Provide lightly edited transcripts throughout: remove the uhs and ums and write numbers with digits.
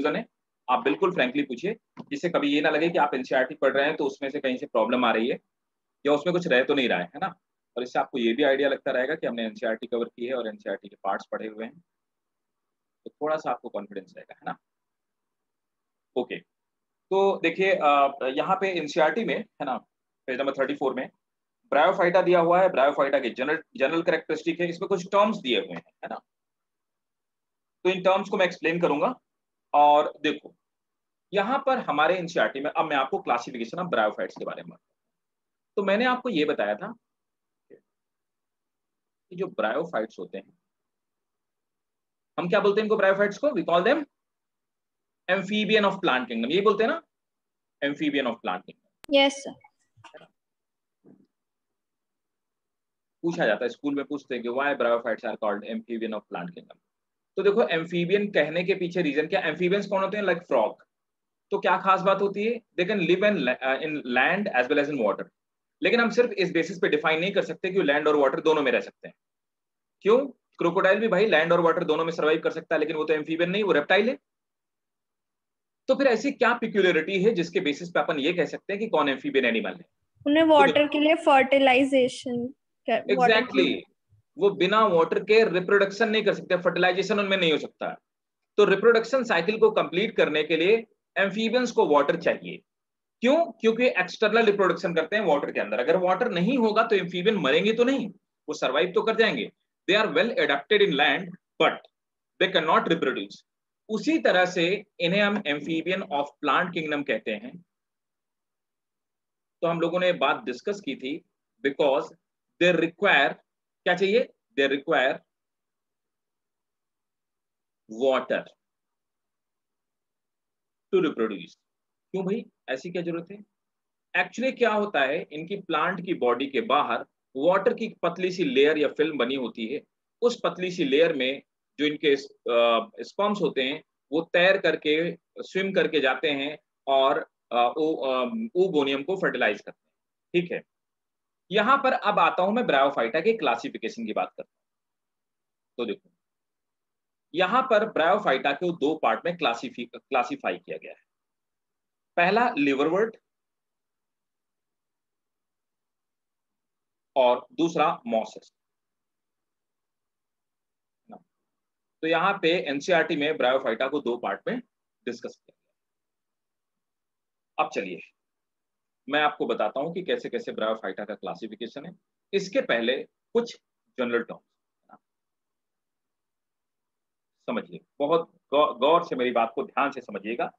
Confusion है आप बिल्कुल फ्रैंकली पूछिए, जिससे कभी ये ना लगे कि आप एनसीईआरटी पढ़ रहे हैं तो उसमें से कहीं से प्रॉब्लम आ रही है या उसमें कुछ रह तो नहीं रहा है ना। और इससे आपको ये भी आइडिया लगता रहेगा कि हमने एनसीईआरटी कवर की है और एनसीईआरटी के पार्ट्स पढ़े हुए हैं, तो थोड़ा सा आपको कॉन्फिडेंस रहेगा, है ना। ओके, तो देखिए यहाँ पे एनसीईआरटी में है ना, पेज नंबर 34 में ब्रायोफाइटा दिया हुआ है। ब्रायोफाइटा के जनरल जनरल कैरेक्टरिस्टिक है, इसमें कुछ टर्म्स दिए हुए हैं, है ना। तो इन टर्म्स को मैं एक्सप्लेन करूंगा। और देखो यहाँ पर हमारे एनसीईआरटी में, अब मैं आपको क्लासिफिकेशन ऑफ ब्रायोफाइट्स के बारे में, तो मैंने आपको ये बताया था कि जो ब्रायोफाइट्स होते हैं, हम क्या बोलते हैं इनको, ब्रायोफाइट्स को we call them amphibian of plant kingdom, ये बोलते हैं ना, amphibian of plant kingdom. Yes sir. पूछा जाता है स्कूल में, पूछते हैं कि why bryophytes are called amphibian of plant kingdom. तो देखो एम्फीबियन कहने के पीछे रीजन क्या, एम्फीबियंस कौन होते हैं, लाइक फ्रॉग। तो क्या खास बात होती है, they can live in land as well as in water. लेकिन हम सिर्फ इस बेसिस पे डिफाइन नहीं कर सकते कि लैंड और वाटर दोनों में रह सकते हैं। क्यों, क्रोकोडाइल भी भाई लैंड और वाटर दोनों में सर्वाइव कर सकता है, लेकिन वो तो एम्फीबियन नहीं, वो रेप्टाइल है। तो फिर ऐसी क्या पिक्यूलियरिटी है जिसके बेसिस पे अपन ये कह सकते हैं कि कौन एम्फीबियन एनिमल है। उन्हें तो वाटर के लिए फर्टिलाइजेशन, वाटर एग्जैक्टली वो बिना वाटर के रिप्रोडक्शन नहीं कर सकते, फर्टिलाइजेशन उनमें नहीं हो सकता। तो रिप्रोडक्शन साइकिल को कंप्लीट करने के लिए एम्फीबियंस को वाटर चाहिए। क्यों, क्योंकि एक्सटर्नल रिप्रोडक्शन करते हैं वाटर के अंदर। अगर वाटर नहीं होगा तो एम्फीबियन मरेंगे तो नहीं, वो सर्वाइव तो कर जाएंगे। They are well adapted in land but they cannot नॉट रिप्रोड्यूस। उसी तरह से इन्हें हम एम्फीबियन ऑफ प्लांट किंगडम कहते हैं। तो हम लोगों ने बात डिस्कस की थी, बिकॉज दे रिक्वायर, क्या चाहिए, they require water to reproduce. क्यों भाई, ऐसी क्या जरूरत है। एक्चुअली क्या होता है, इनकी प्लांट की बॉडी के बाहर वाटर की पतली सी लेयर या फिल्म बनी होती है। उस पतली सी लेयर में जो इनके स्पर्म्स होते हैं वो तैर करके, स्विम करके जाते हैं और ओगोनियम को फर्टिलाइज करते हैं। ठीक है, यहां पर अब आता हूं मैं ब्रायोफाइटा के क्लासिफिकेशन की बात करता हूं। तो देखो यहां पर ब्रायोफाइटा को दो पार्ट में क्लासिफाई किया गया है। पहला लिवरवर्ट और दूसरा मॉसेस। तो यहाँ पे एनसीईआरटी में ब्रायोफाइटा को दो पार्ट में डिस्कस किया गया। अब चलिए मैं आपको बताता हूं कि कैसे कैसे ब्रायोफाइटा का क्लासिफिकेशन है। इसके पहले कुछ जनरल टर्म्स समझिए, बहुत गौर से मेरी बात को ध्यान से समझिएगा।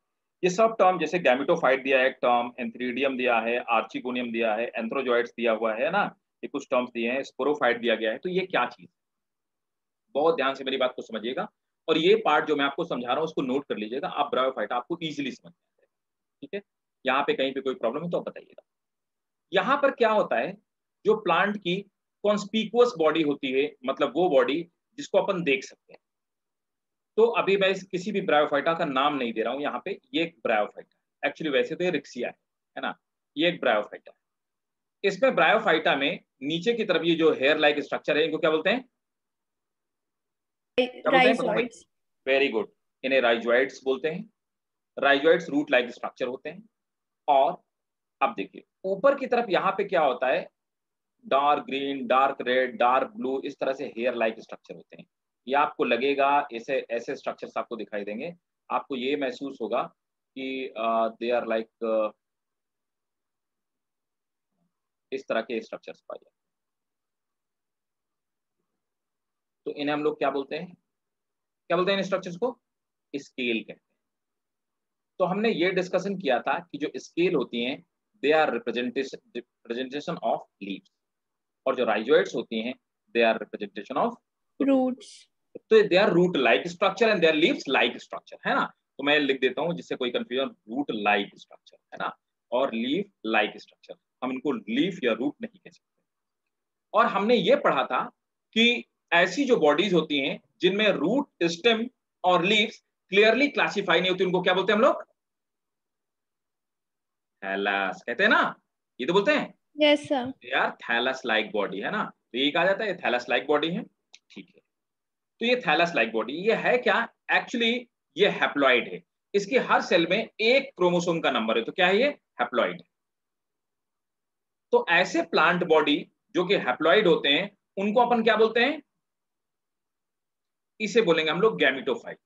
ये सब टर्म, जैसे गैमेटोफाइट दिया है एक टर्म, एंथ्रीडियम दिया है, आर्चिगोनियम दिया है, एंथ्रोजॉइड्स दिया हुआ है ना, ये कुछ टर्म्स दिए हैं, स्पोरोफाइट दिया गया है। तो ये क्या चीज, बहुत ध्यान से मेरी बात को समझिएगा। और ये पार्ट जो मैं आपको समझा रहा हूँ उसको नोट कर लीजिएगा, आप ब्रायोफाइटा आपको इजीली समझ में आ जाएगा। ठीक है, यहाँ पे कहीं पे कोई प्रॉब्लम है तो आप बताइएगा। यहाँ पर क्या होता है, जो प्लांट की कॉन्स्पिकुअस बॉडी होती है, मतलब वो बॉडी जिसको अपन देख सकते हैं। तो अभी मैं किसी भी ब्रायोफाइटा का नाम नहीं दे रहा हूँ यहाँ पे, ये एक ब्रायोफाइटा एक्चुअली, वैसे तो ये रिक्सिया है ना, ये एक ब्रायोफाइटा है। इसमें ब्रायोफाइटा में नीचे की तरफ ये जो हेयर लाइक स्ट्रक्चर है, इनको क्या बोलते हैं, क्या बोलते हैं, बताओ भाई। राइजोइड्स। वेरी गुड, इन्हें राइजोइड्स बोलते हैं। राइजोइड्स रूट लाइक स्ट्रक्चर होते हैं। और अब देखिए ऊपर की तरफ यहाँ पे क्या होता है, dark green, dark red, dark blue, इस तरह से हेयर लाइक स्ट्रक्चर होते हैं। ये आपको लगेगा, ऐसे ऐसे स्ट्रक्चर्स आपको दिखाई देंगे, आपको ये महसूस होगा कि दे आर लाइक, इस तरह के स्ट्रक्चर्स पाए जाते हैं। तो इन्हें हम लोग क्या बोलते हैं, क्या बोलते हैं इन स्ट्रक्चर्स को, स्केल कहते हैं। तो हमने ये डिस्कशन किया था कि जो स्केल होती हैं they are representation of leaves, और जो राइजोइड्स होती हैं they are representation of roots. तो they are root like structure and they are leaves like structure, है ना। तो मैं लिख देता हूं जिससे कोई कंफ्यूजन, रूट लाइक स्ट्रक्चर है ना, और लीफ लाइक स्ट्रक्चर, हम इनको लीफ या रूट नहीं कह सकते। और हमने ये पढ़ा था कि ऐसी जो बॉडीज होती हैं जिनमें रूट, स्टेम और लीव्स क्लियरली क्लासिफाई नहीं होती, उनको क्या बोलते हैं हम लोग, थैलस कहते हैं ना, ये तो बोलते हैं यस सर। यार, थैलस लाइक बॉडी है ना, तो ये कहा जाता है थैलस लाइक बॉडी है। ठीक है, तो ये थैलस लाइक बॉडी ये है क्या, एक्चुअली ये हैप्लॉइड है। इसके हर सेल में एक क्रोमोसोम का नंबर है, तो क्या है ये? हैप्लॉइड। तो ऐसे प्लांट बॉडी जो कि हैप्लॉइड होते हैं उनको अपन क्या बोलते हैं? इसे बोलेंगे हम लोग गैमेटोफाइट।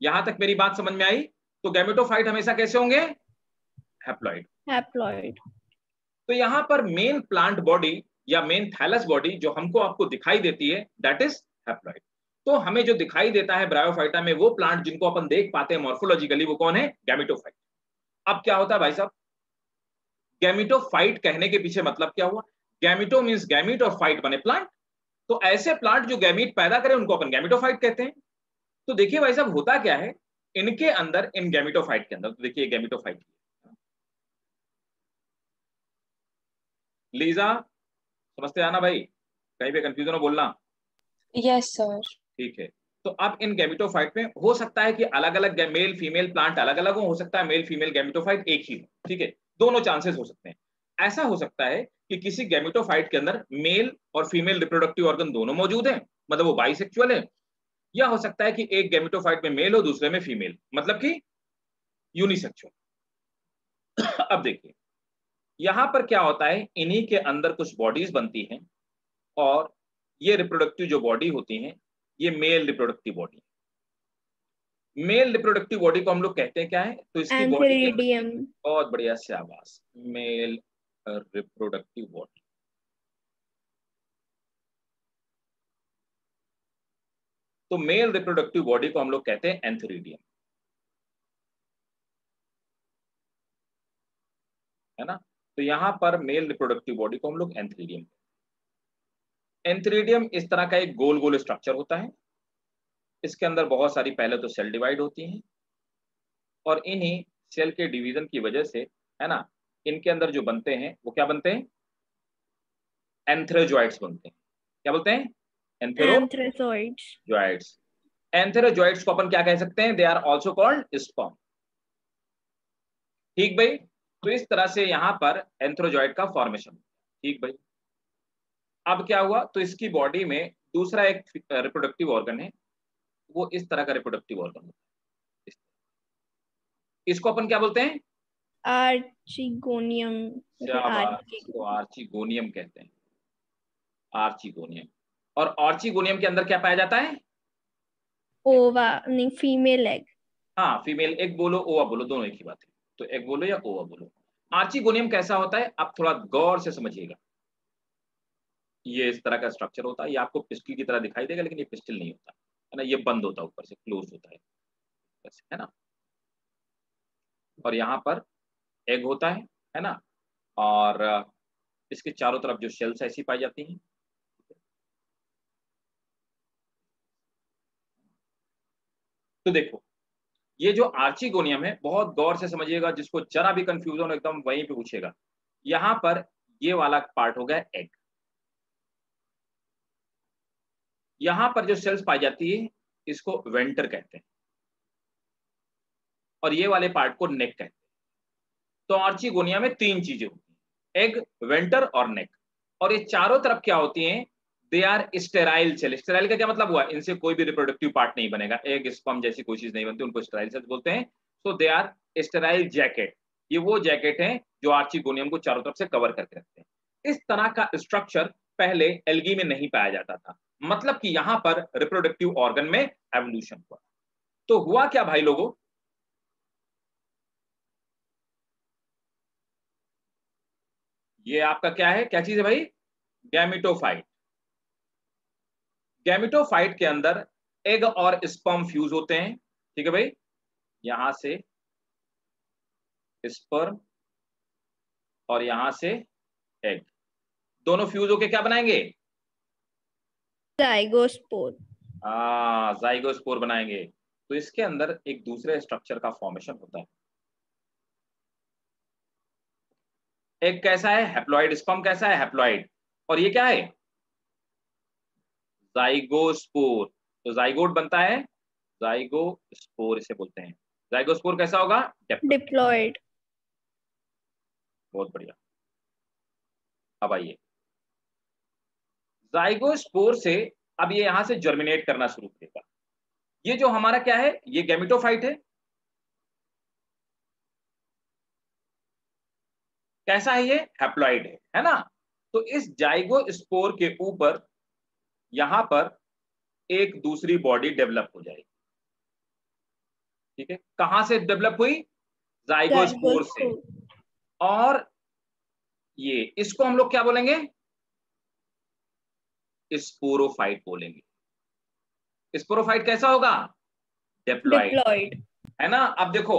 यहां तक मेरी बात समझ में आई? तो गैमेटोफाइट हमेशा कैसे होंगे? हैप्लॉइड। हैप्लॉइड। तो यहां पर मेन प्लांट बॉडी या मेन थैलस बॉडी जो हमको आपको दिखाई देती है दैट इज हैप्लॉइड। तो हमें जो दिखाई देता है ब्रायोफाइटा में वो प्लांट जिनको अपन देख पाते हैं मॉर्फोलॉजिकली वो कौन है? गैमेटोफाइट। अब क्या होता है भाई साहब? गैमेटोफाइट कहने के पीछे मतलब क्या हुआ? गैमेटो मींस गैमीट और फाइट बने प्लांट। तो ऐसे प्लांट जो गैमीट पैदा करें उनको अपन गैमेटोफाइट कहते हैं। तो देखिए भाई साहब होता क्या है इनके अंदर, इन गैमेटोफाइट के अंदर, तो देखिए गैमेटोफाइट लीजा, समझते आना भाई, कहीं पे कंफ्यूजन हो बोलना। Yes sir. ठीक है। तो अब इन गैमेटोफाइट में हो सकता है कि अलग अलग मेल फीमेल प्लांट अलग अलग हो सकता है मेल फीमेल गैमेटोफाइट एक ही हो, ठीक है, दोनों चांसेस हो सकते हैं। ऐसा हो सकता है कि किसी गैमेटोफाइट के अंदर मेल और फीमेल रिप्रोडक्टिव ऑर्गन दोनों मौजूद हैं, मतलब वो बाइसेक्सुअल है। या हो सकता है कि एक गैमेटोफाइट में मेल हो दूसरे में फीमेल, मतलब कि यूनिसेक्सुअल। अब देखिए यहां पर क्या होता है, इन्हीं के अंदर कुछ बॉडीज बनती हैं और ये रिप्रोडक्टिव जो बॉडी होती हैं ये male reproductive body. Male reproductive body को हम लोग कहते हैं क्या है? तो इसकी बॉडी के, एंथेरिडियम। बहुत बढ़िया से आवाज, मेल रिप्रोडक्टिव बॉडी। तो मेल रिप्रोडक्टिव बॉडी को हम लोग कहते हैं एंथेरिडियम, है ना। तो यहां पर मेल रिप्रोडक्टिव बॉडी को हम लोग एंथेरिडियम। एंथेरिडियम इस तरह का एक गोल गोल स्ट्रक्चर होता है। इसके अंदर बहुत सारी पहले तो सेल डिवाइड होती हैं और इन्हीं सेल के डिवीजन की वजह से, है ना, इनके अंदर जो बनते हैं वो क्या बनते हैं? एंथेरोजॉइड्स बनते हैं। क्या बोलते हैं? एंथ्रेसॉइड्स। एंथेरोजॉइड्स। एंथेरोजॉइड्स को अपन क्या कह सकते हैं? They are also called sperm. ठीक भाई। तो इस तरह से यहां पर एंथेरोजॉइड का फॉर्मेशन। ठीक भाई। अब क्या हुआ, तो इसकी बॉडी में दूसरा एक रिप्रोडक्टिव ऑर्गन है, वो इस तरह का रिप्रोडक्टिव ऑर्गन होता है। इसको अपन क्या बोलते हैं? आर्चिगोनियम। शाबाश, इसको आर्चिगोनियम कहते हैं। आर्चिगोनियम। और आर्चिगोनियम के अंदर क्या पाया जाता है? ओवा नहीं, फीमेल एग। हाँ, फीमेल एग बोलो ओवा बोलो दोनों एक ही बात है, तो एग बोलो या ओवा बोलो। आर्चिगोनियम कैसा होता है आप थोड़ा गौर से समझिएगा। ये इस तरह का स्ट्रक्चर होता है, ये आपको पिस्टल की तरह दिखाई देगा लेकिन ये पिस्टल नहीं होता है ना, ये बंद होता है ऊपर से, क्लोज होता है ना। और यहाँ पर एग होता है ना। और इसके चारों तरफ जो शेल्स ऐसी पाई जाती हैं। तो देखो ये जो आर्चिगोनियम है बहुत गौर से समझिएगा, जिसको जरा भी कंफ्यूजन हो एकदम वहीं पे पूछेगा। यहां पर ये वाला पार्ट हो गया एग। यहां पर जो सेल्स पाई जाती है इसको वेंटर कहते हैं और ये वाले पार्ट को नेक कहते हैं। तो आर्चिगोनिया में तीन चीजें होती हैं, एग, वेंटर और नेक। और ये चारों तरफ क्या होती हैं? They are sterile cell. Sterile का क्या मतलब हुआ? इनसे कोई भी रिप्रोडक्टिव पार्ट नहीं बनेगा, एग स्पर्म जैसी कोई चीज नहीं बनती, उनको स्टेराइल सेल्स बोलते हैं। सो दे आर स्टेराइल जैकेट। ये वो जैकेट है जो आर्चिगोनियम को चारों तरफ से कवर करके रखते हैं। इस तरह का स्ट्रक्चर पहले एल्गी में नहीं पाया जाता था, मतलब कि यहां पर रिप्रोडक्टिव ऑर्गन में एवोल्यूशन हुआ। तो हुआ क्या भाई लोगों? ये आपका क्या है, क्या चीज है भाई? गैमेटोफाइट। गैमेटोफाइट के अंदर एग और स्पर्म फ्यूज होते हैं, ठीक है भाई। यहां से स्पर्म और यहां से एग, दोनों फ्यूज होके क्या बनाएंगे? जाइगोस्पोर। जाइगोस्पोर बनाएंगे। तो इसके अंदर एक दूसरे स्ट्रक्चर का फॉर्मेशन होता है। एग कैसा है? हैप्लॉइड। स्पर्म कैसा है? हैप्लॉइड। और ये क्या है? जाइगोस्पोर। तो जाइगोट बनता है, जाइगोस्पोर इसे बोलते हैं। जाइगोस्पोर कैसा होगा? डिप्लॉयड। बहुत बढ़िया। अब आइए जाइगोस्पोर से, अब ये यहां से जर्मिनेट करना शुरू करेगा। ये जो हमारा क्या है, ये गैमेटोफाइट है। कैसा है ये, हैप्लॉइड है ना। तो इस जाइगोस्पोर के ऊपर यहां पर एक दूसरी बॉडी डेवलप हो जाएगी। ठीक है, कहां से डेवलप हुई, जाइगोस्पोर से। जाइगोस्पोर। और ये इसको हम लोग क्या बोलेंगे, स्पोरोफाइट बोलेंगे। स्पोरोफाइट कैसा होगा, डिप्लॉइड, डिप्लॉइड। है ना। अब देखो,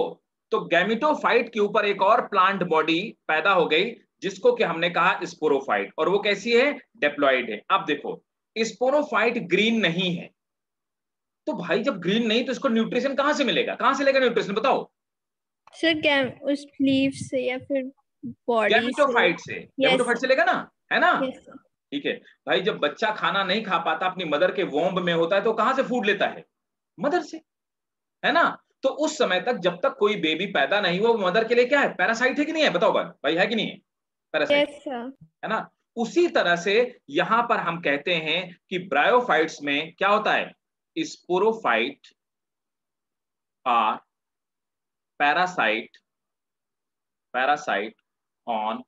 तो गैमेटोफाइट के ऊपर एक और प्लांट बॉडी पैदा हो गई जिसको कि हमने कहा स्पोरोफाइट, और वो कैसी है, डिप्लॉइड है। अब देखो, स्पोरोफाइट ग्रीन नहीं है, तो भाई जब ग्रीन नहीं तो इसको न्यूट्रिशन कहां से मिलेगा, कहां से लेगा न्यूट्रिशन बताओ। सर गैम उस लीफ से या फिर बॉडी से। गैमेटोफाइट से, यस गैमेटोफाइट से लेगा ना, है ना। Yes sir. ठीक है, भाई जब बच्चा खाना नहीं खा पाता, अपनी मदर के वोम्ब में होता है, तो कहां से फूड लेता है, मदर से, है ना। तो उस समय तक जब तक कोई बेबी पैदा नहीं हुआ, वो मदर के लिए क्या है, पैरासाइट है कि नहीं है, बताओ भाई, है कि नहीं है, पैरासाइट, यस सर। है ना। उसी तरह से यहां पर हम कहते हैं कि ब्रायोफाइट्स में क्या होता है, sporophyte are parasite, parasite on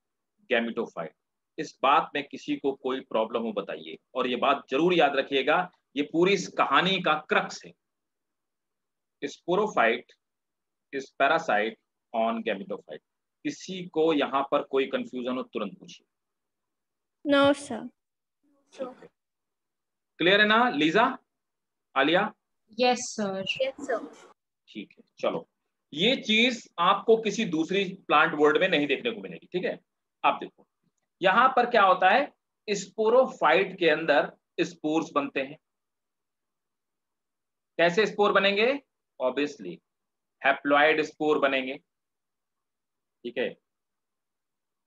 gametophyte. इस बात में किसी को कोई प्रॉब्लम हो बताइए, और ये बात जरूर याद रखिएगा, ये पूरी इस कहानी का क्रक्स है। Sporophyte is parasite on gametophyte. किसी को यहां पर कोई कंफ्यूजन हो तुरंत पूछिए। No sir. ठीक है, क्लियर है ना Lisa, Aliya. Yes sir. Yes sir. ठीक है, चलो, ये चीज आपको किसी दूसरी प्लांट वर्ल्ड में नहीं देखने को मिलेगी। ठीक है, आप देखो यहां पर क्या होता है, स्पोरोफाइट के अंदर स्पोर्स बनते हैं। कैसे स्पोर बनेंगे, ऑब्वियसली हैप्लॉइड स्पोर बनेंगे। ठीक है,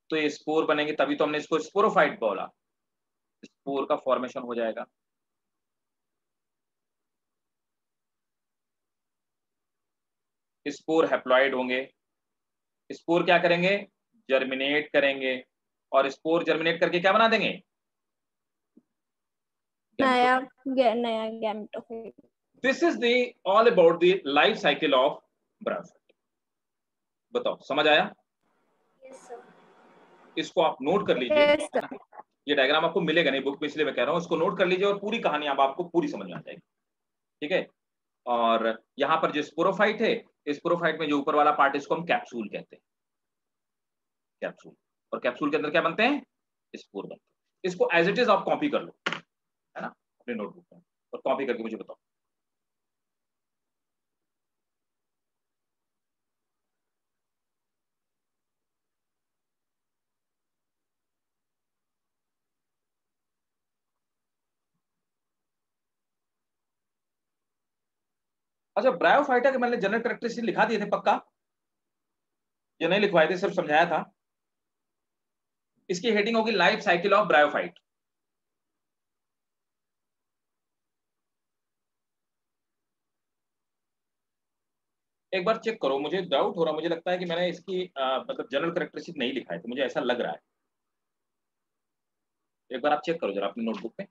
तो ये स्पोर बनेंगे, तभी तो हमने इसको स्पोरोफाइट बोला, स्पोर का फॉर्मेशन हो जाएगा। स्पोर हैप्लॉइड होंगे, स्पोर क्या करेंगे, जर्मिनेट करेंगे, और स्पोर जर्मिनेट करके क्या बना देंगे, नया गैमेटोफाइट। नया gametophyte. This is the all about the life cycle of bryophyte. बताओ समझ आया, यस सर। इसको आप नोट कर लीजिए, यस है सर। ना। ये डायग्राम आपको मिलेगा नहीं बुक में, इसलिए मैं कह रहा हूँ इसको नोट कर लीजिए, और पूरी कहानी अब आपको पूरी समझ में आ जाएगी। ठीक है, और यहाँ पर जो स्पोरोफाइट है, स्पोरोफाइट में जो ऊपर वाला पार्ट, इसको हम कैप्सूल कहते हैं, कैप्सूल। और कैप्सूल के अंदर क्या बनते हैं, स्पोर बनते हैं। इसको एज इट इज आप कॉपी कर लो, है ना, अपने नोटबुक में, और कॉपी करके मुझे बताओ। अच्छा, ब्रायोफाइटा के मैंने जनरल कैरेक्टरिस्टिक लिखा दिए थे पक्का, ये नहीं लिखवाए थे, सिर्फ समझाया था। इसकी हेडिंग होगी लाइफ साइकिल ऑफ ब्रायोफाइट। एक बार चेक करो, मुझे डाउट हो रहा, मुझे लगता है कि मैंने इसकी मतलब जनरल कैरेक्टरिस्टिक नहीं लिखा है, तो मुझे ऐसा लग रहा है। एक बार आप चेक करो जरा अपनी नोटबुक में।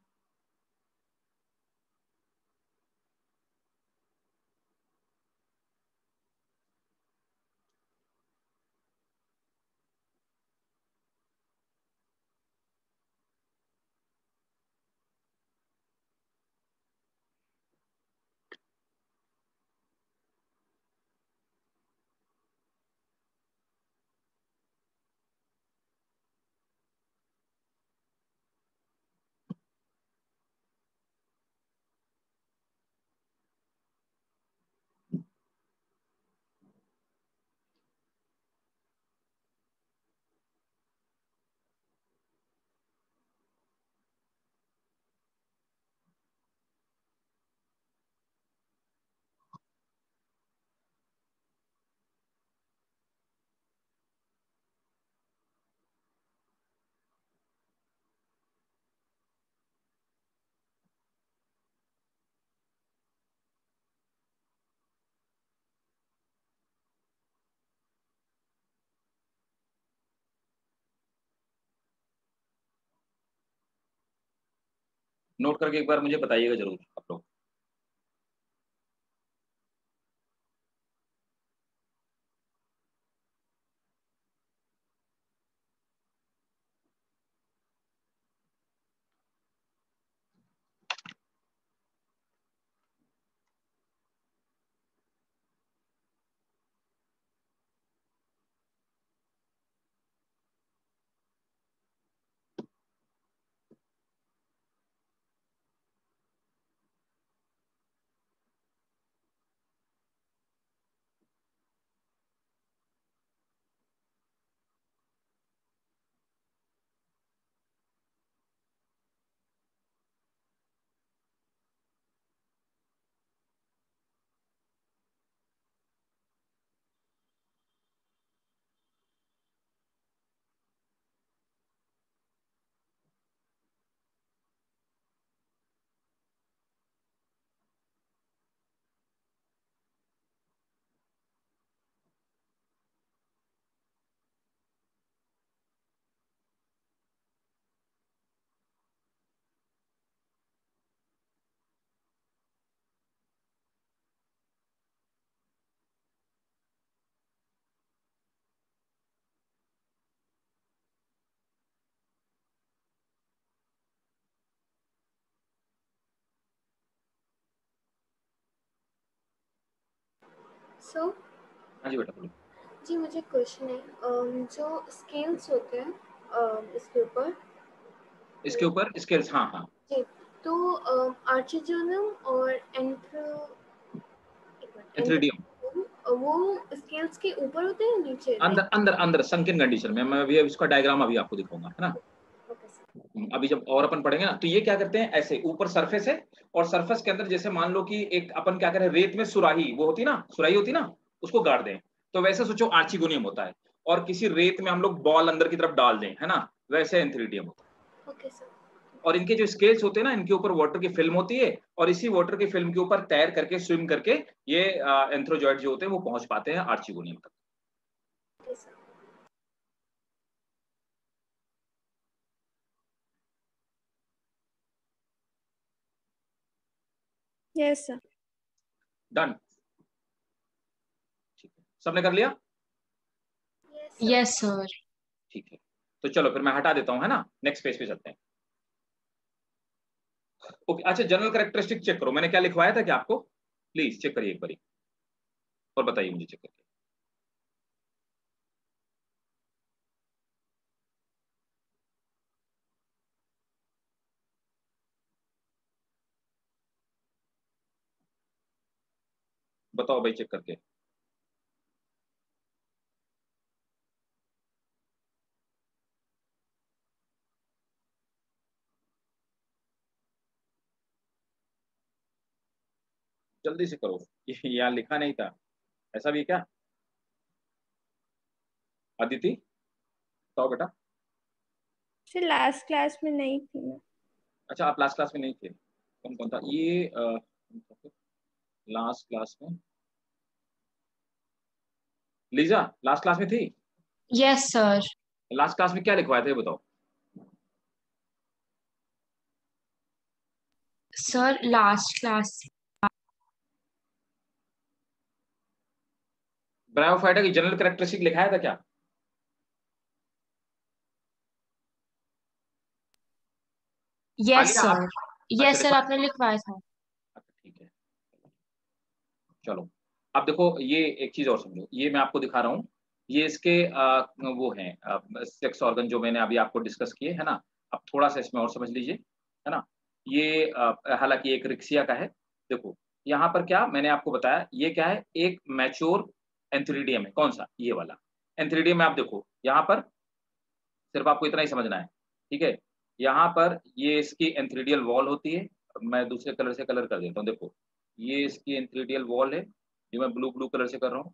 नोट करके एक बार मुझे बताइएगा जरूर आप लोग। सो हाँ जी बेटा बोलो। जी मुझे क्वेश्चन है, जो स्केल्स होते हैं इसके ऊपर स्केल्स, हाँ हाँ। जी, तो आर्चिजोनम और एंथ्रीडियम वो स्केल्स के ऊपर होते हैं नीचे? अंदर अंदर अंदर संकीर्ण कंडीशन में, मैं अभी इसका डायग्राम अभी आपको दिखाऊंगा, है ना। Okay sir. अभी जब और अपन पढ़ेंगे ना, तो ये क्या करते हैं, ऐसे ऊपर सरफेस है और सरफेस के अंदर जैसे मान लो कि एक अपन क्या करें, रेत में सुराही वो होती ना, सुराही होती ना, उसको गाड़ दें, तो वैसे सोचो आर्चिगोनियम होता है, और किसी रेत में हम लोग बॉल अंदर की तरफ डाल दें, है ना, वैसे एंथ्रीडियम होता है। Okay sir. और इनके जो स्केल्स होते हैं ना, इनके ऊपर वाटर की फिल्म होती है, और इसी वाटर की फिल्म के ऊपर तैर करके, स्विम करके ये एंथ्रोजॉइड जो होते हैं वो पहुंच पाते हैं आर्चिगोनियम तक। Okay sir. Yes sir. Done, ठीक है, सबने कर लिया? Yes sir. ठीक है, तो चलो फिर मैं हटा देता हूं, है ना, नेक्स्ट पेज पे चलते हैं। ओके, अच्छा जनरल कैरेक्टरिस्टिक चेक करो, मैंने क्या लिखवाया था क्या आपको, प्लीज चेक करिए एक बारी और बताइए मुझे चेक करके। बताओ भाई चेक करके। जल्दी से करो, ये यहाँ लिखा नहीं था, ऐसा भी है क्या? अदिति बताओ बेटा। सर लास्ट क्लास में नहीं थी मैं। अच्छा आप लास्ट क्लास में नहीं थे, कौन कौन था ये लास्ट क्लास में? लीजा लास्ट क्लास में थी? Yes sir. लास्ट क्लास में क्या लिखवाए थे बताओ। Sir last class. ब्रायोफाइटा की जनरल कैरेक्टरिस्टिक लिखाया था क्या? यस आलिया आप? सर। अच्छा यस सर, लिखवाया। आपने लिखवाया था। अच्छा ठीक है, चलो अब देखो ये एक चीज और समझो, ये मैं आपको दिखा रहा हूँ, ये इसके वो हैं सेक्स ऑर्गन जो मैंने अभी आपको डिस्कस किए, है ना। अब थोड़ा सा इसमें और समझ लीजिए, है ना। ये हालांकि एक रिक्सिया का है। देखो यहाँ पर क्या मैंने आपको बताया, ये क्या है, एक मैच्योर एंथ्रीडियम है, कौन सा, ये वाला एंथ्रीडियम में। आप देखो यहाँ पर सिर्फ आपको इतना ही समझना है, ठीक है। यहाँ पर ये इसकी एंथ्रीडियल वॉल होती है, मैं दूसरे कलर से कलर कर देता हूँ, देखो ये इसकी एंथ्रीडियल वॉल है, जो मैं ब्लू ब्लू कलर से कर रहा हूँ।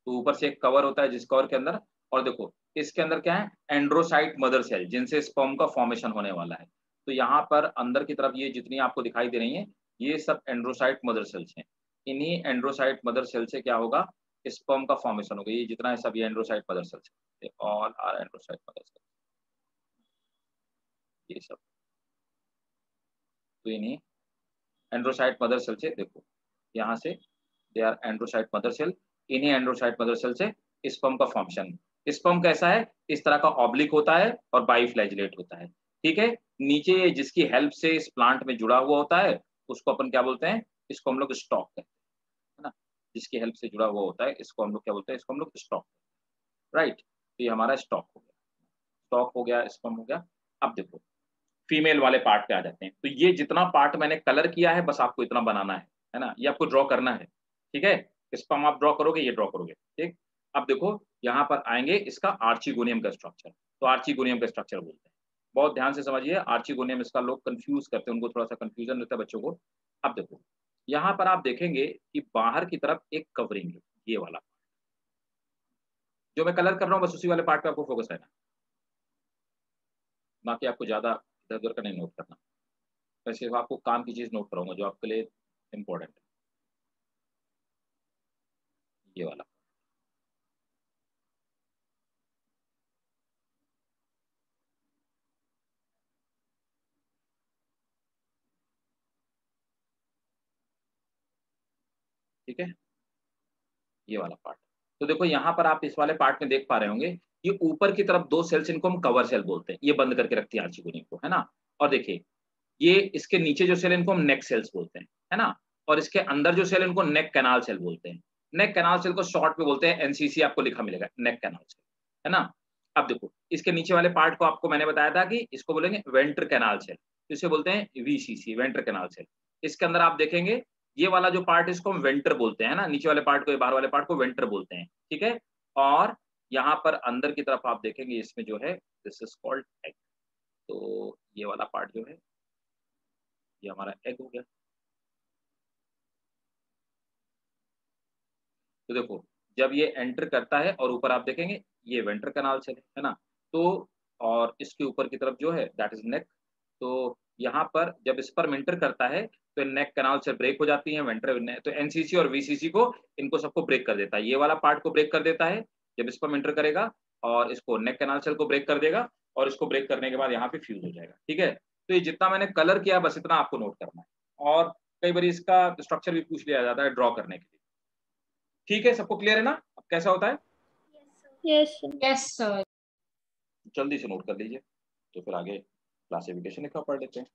तो ऊपर से एक कवर होता है जिस कवर के अंदर, और देखो इसके अंदर क्या है, एंड्रोसाइट मदर सेल जिनसे स्पर्म का फॉर्मेशन होने वाला है। तो यहाँ पर अंदर की तरफ ये जितनी आपको दिखाई दे रही हैं, ये सब एंड्रोसाइट मदर सेल्स हैं। इन्हीं एंड्रोसाइट मदर सेल से क्या होगा, स्पर्म का फॉर्मेशन होगा। ये जितना है सब ये एंड्रोसाइट मदर सेल्स है, ऑल आर एंड्रोसाइट मदर सेल्स, ये सब। तो इन्हीं एंड्रोसाइट मदर सेल से देखो, यहाँ से दे आर एंड्रोसाइट मदर सेल, इन्हीं एंड्रोसाइट मदर सेल से स्पर्म का फॉर्मेशन। स्पर्म कैसा है, इस तरह का ऑब्लिक होता है और बाइफ्लैजिलेट होता है, ठीक है। नीचे जिसकी हेल्प से इस प्लांट में जुड़ा हुआ होता है, उसको अपन क्या बोलते हैं, इसको हम लोग स्टॉक कहते हैं, है ना। जिसकी हेल्प से जुड़ा हुआ होता है इसको हम लोग क्या बोलते हैं, इसको हम लोग स्टॉक, राइट। तो ये हमारा स्टॉक हो गया, स्टॉक हो गया, स्पर्म हो गया। अब देखो फीमेल वाले पार्ट पे आ जाते हैं। तो ये जितना पार्ट मैंने कलर किया है बस आपको इतना बनाना है ना, ये आपको ड्रॉ करना है, ठीक है। स्पर्म आप ड्रॉ करोगे, ये ड्रॉ करोगे, ठीक। अब देखो यहाँ पर आएंगे इसका आर्चिगोनियम का स्ट्रक्चर। तो आर्चिगोनियम का स्ट्रक्चर बोलते हैं, बहुत ध्यान से समझिए। आर्चिगोनियम इसका लोग कंफ्यूज करते हैं, उनको थोड़ा सा कंफ्यूजन रहता है बच्चों को। अब देखो यहाँ पर आप देखेंगे कि बाहर की तरफ एक कवरिंग है, ये वाला जो मैं कलर कर रहा हूँ, बस उसी वाले पार्ट पे आपको फोकस रहना, बाकी आपको ज्यादा इधर उधर का नहीं नोट करना। मैं सिर्फ आपको काम की चीज नोट कराऊंगा जो आपके लिए इम्पोर्टेंट है, ये वाला, ठीक है, ये वाला पार्ट। तो देखो यहाँ पर आप इस वाले पार्ट में देख पा रहे होंगे, ये ऊपर की तरफ दो सेल्स, इनको हम कवर सेल बोलते हैं, ये बंद करके रखती है आर्चिगोनियम को, है ना। और देखिए ये इसके नीचे जो सेल, इनको हम नेक सेल्स बोलते हैं, है ना। और इसके अंदर जो सेल इनको नेक कैनाल सेल बोलते हैं। नेक कैनाल सेल को शॉर्ट में बोलते हैं एनसीसी, आपको लिखा मिलेगा नेक कैनाल सेल, है ना। अब देखो इसके नीचे वाले पार्ट को आपको मैंने बताया था कि इसको बोलेंगे वेंट्र कैनाल सेल, इसे बोलते हैं वीसीसी, वेंट्र कैनाल सेल। इसके अंदर आप देखेंगे ये वाला जो पार्ट इसको हम वेंट्र बोलते हैं ना, नीचे वाले पार्ट को, बाहर वाले पार्ट को वेंट्र बोलते हैं, ठीक है। और यहाँ पर अंदर की तरफ आप देखेंगे इसमें जो है दिस इज कॉल्ड एग। तो ये वाला पार्ट जो है ये हमारा एग हो गया। तो देखो जब ये एंटर करता है और ऊपर आप देखेंगे ये वेंट्र कैनाल सेल है ना, तो और इसके ऊपर की तरफ जो है दैट इज नेक। तो यहाँ पर जब स्पर्म एंटर करता है तो नेक कैनाल से ब्रेक हो जाती है वेंट्र, तो एनसीसी और वीसीसी को इनको सबको ब्रेक कर देता है, ये वाला पार्ट को ब्रेक कर देता है जब स्पर्म एंटर करेगा, और इसको नेक कैनाल सेल को ब्रेक कर देगा, और इसको ब्रेक करने के बाद यहाँ पे फ्यूज हो जाएगा, ठीक है। तो ये जितना मैंने कलर किया बस इतना आपको नोट करना है, और कई बार इसका स्ट्रक्चर भी पूछ लिया जाता है ड्रॉ करने के लिए, ठीक है। सबको क्लियर है ना अब कैसा होता है? Yes sir. जल्दी से नोट कर लीजिए, तो फिर आगे क्लासिफिकेशन लिखा पढ़ लेते हैं।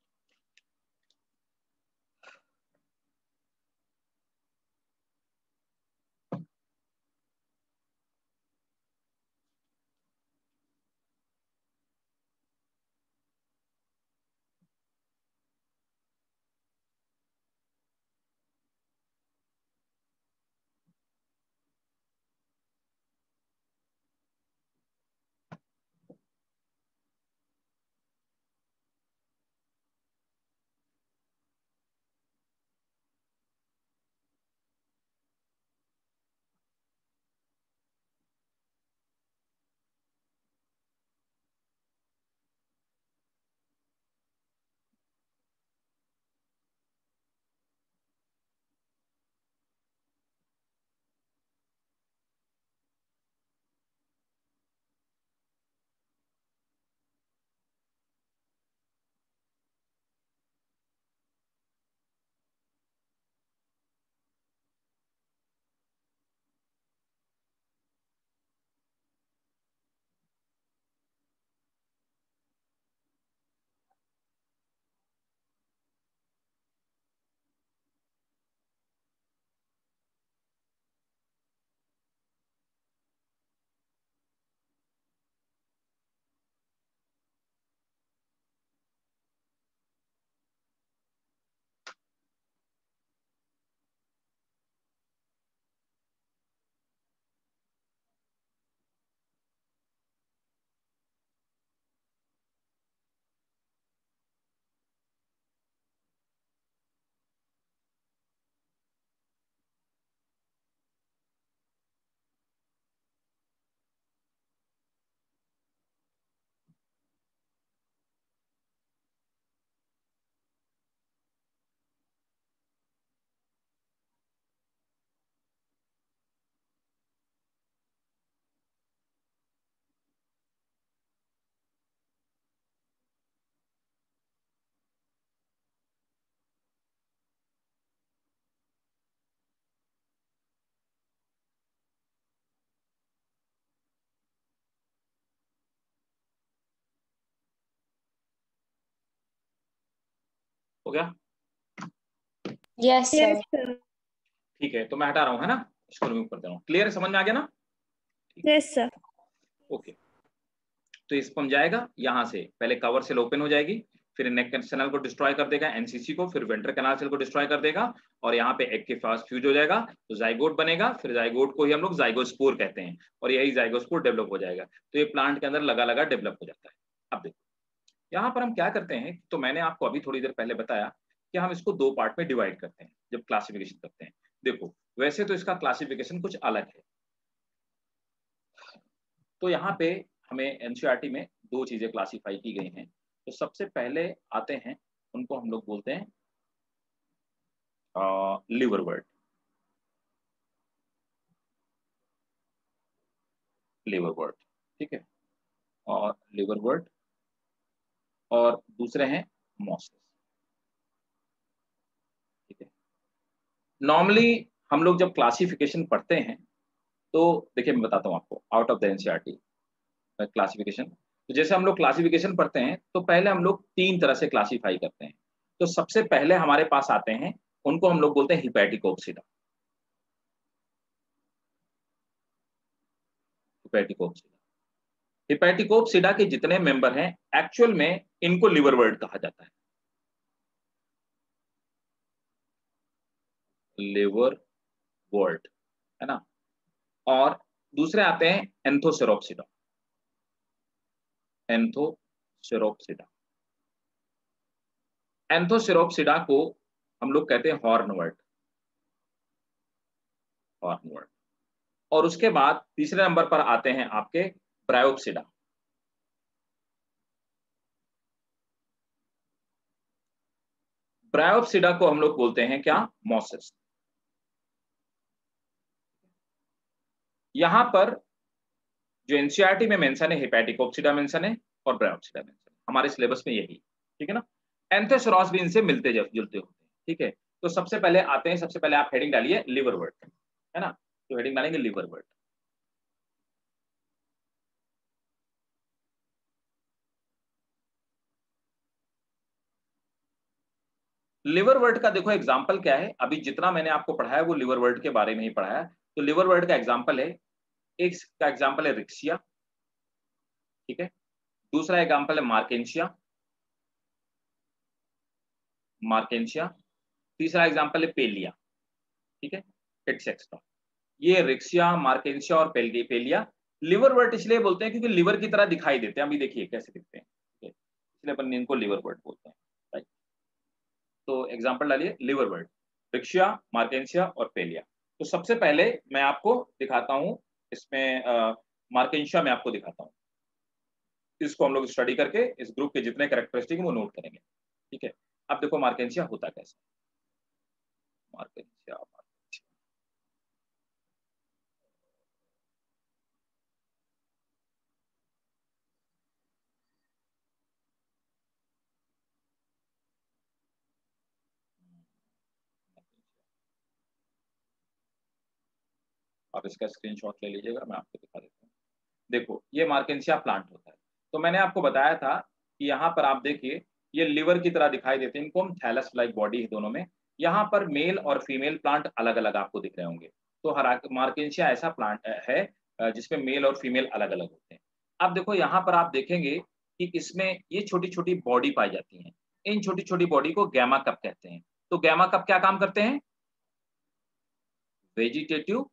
हो गया? Yes sir. ठीक है, तो मैं हटा रहा हूँ, है ना, इसको रिमूव कर दे रहा हूँ। क्लियर, समझ में आ गया ना? Yes sir. ओके, तो इस पर जाएगा यहाँ से, पहले कवर सेल ओपन हो जाएगी, फिर नेक कैनाल को डिस्ट्रॉय कर देगा एनसीसी को, फिर वेंट्र कैनाल सेल को डिस्ट्रॉय कर देगा, और यहाँ पे एग के पास फ्यूज हो जाएगा, तो जाइगोट बनेगा, फिर जाइगोट को ही हम लोग जाइगोस्पोर कहते हैं, और यही जाइगोस्पोर डेवलप हो जाएगा। तो ये प्लांट के अंदर लगा लगा डेवलप हो जाता है। अब देखो यहाँ पर हम क्या करते हैं, तो मैंने आपको अभी थोड़ी देर पहले बताया कि हम इसको दो पार्ट में डिवाइड करते हैं जब क्लासिफिकेशन करते हैं। देखो वैसे तो इसका क्लासिफिकेशन कुछ अलग है, तो यहाँ पे हमें एनसीईआरटी में दो चीजें क्लासिफाई की गई हैं। तो सबसे पहले आते हैं, उनको हम लोग बोलते हैं लिवरवर्ट। लिवरवर्ट, ठीक है, और लिवरवर्ट, और दूसरे हैं मॉसेस, ठीक है। नॉर्मली हम लोग जब क्लासिफिकेशन पढ़ते हैं, तो देखिए मैं बताता हूँ आपको out of the NCERT classification. तो जैसे हम लोग क्लासिफिकेशन पढ़ते हैं तो पहले हम लोग तीन तरह से क्लासिफाई करते हैं। तो सबसे पहले हमारे पास आते हैं उनको हम लोग बोलते हैं हिपैटिकोप्सिडा। हिपैटिकोप्सिडा, हिपैटिकोप्सिडा के जितने मेंबर हैं एक्चुअल में इनको लिवरवर्ट कहा जाता है, लिवरवर्ट, है ना। और दूसरे आते हैं एंथोसेरोप्सिडा, एंथोसेरोप्सिडा, एंथोसेरोप्सिडा को हम लोग कहते हैं हॉर्नवर्ट, हॉर्नवर्ट। और उसके बाद तीसरे नंबर पर आते हैं आपके ब्रायोप्सिडा, ब्रायोप्सिडा को हम लोग बोलते हैं क्या, मॉसेस। यहां पर जो एनसीईआरटी में मेंशन है हिपैटिकोप्सिडा मेंशन है और ब्रायोप्सिडा मेंशन है, हमारे सिलेबस में यही, ठीक है ना। एंथोसेरोस भी इनसे मिलते जुलते होते हैं, ठीक है। तो सबसे पहले आते हैं, सबसे पहले आप हेडिंग डालिए लिवरवर्ट, है ना। तो हेडिंग डालेंगे लिवरवर्ट। लिवरवर्ट का देखो एग्जांपल क्या है, अभी जितना मैंने आपको पढ़ाया वो लिवरवर्ट के बारे में ही पढ़ाया। तो लिवरवर्ट का एग्जांपल है, एक का एग्जांपल है रिक्सिया, ठीक है। दूसरा एग्जांपल है मार्केंशिया, मार्केंशिया। तीसरा एग्जांपल है पेलिया, ठीक है, एटसेट्रा। ये रिक्सिया, मार्केंशिया और पेलिया लिवरवर्ट इसलिए बोलते हैं क्योंकि लिवर की तरह दिखाई देते हैं। अभी देखिए कैसे दिखते हैं, इसलिए अपन इनको लिवरवर्ट बोलते हैं, राइट। तो एग्जांपल डालिए लिवरवर्ट, रिक्सिया, मार्केंशिया और पेलिया। तो सबसे पहले मैं आपको दिखाता हूं इसमें मार्केंशिया में आपको दिखाता हूं, इसको हम लोग स्टडी करके इस ग्रुप के जितने कैरेक्टरिस्टिक वो नोट करेंगे, ठीक है। अब देखो मार्केंशिया होता कैसा, मार्केंशिया, आप इसका स्क्रीनशॉट ले लीजिएगा, मैं आपको दिखा देता हूँ। देखो ये मार्केंशिया प्लांट होता है। तो मैंने आपको बताया था कि यहाँ पर आप देखिए ये लिवर की तरह दिखाई देते हैं, इनको हम थैलस लाइक बॉडी है दोनों में। यहाँ पर मेल और फीमेल प्लांट अलग अलग आपको दिख रहे होंगे। तो हर मार्केंशिया ऐसा प्लांट है जिसमें मेल और फीमेल अलग अलग होते हैं। अब देखो यहाँ पर आप देखेंगे कि इसमें ये छोटी छोटी बॉडी पाई जाती हैं। इन छोटी छोटी बॉडी को गैमा कप कहते हैं। तो गैमा कप क्या काम करते हैं, वेजिटेटिव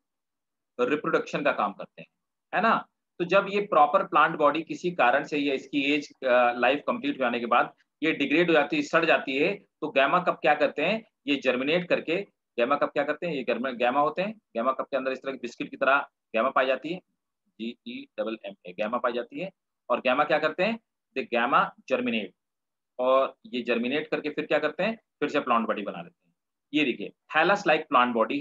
रिप्रोडक्शन का काम करते हैं, है ना। तो जब ये प्रॉपर प्लांट बॉडी किसी कारण से ये इसकी एज लाइफ कंप्लीट होने के बाद ये डिग्रेड हो जाती है, सड़ जाती है, तो गैमा कप क्या करते हैं, ये जर्मिनेट करके, गैमा कप क्या करते हैं, ये गैमा होते हैं, गैमा कप के अंदर इस तरह की बिस्किट की तरह गैमा पाई जाती है, GEMMA गैमा पाई जाती है। और गैमा क्या करते हैं, द गैमा जर्मिनेट, और ये जर्मिनेट करके फिर क्या करते हैं, फिर से प्लांट बॉडी बना लेते हैं। ये देखिए थैलस लाइक प्लांट बॉडी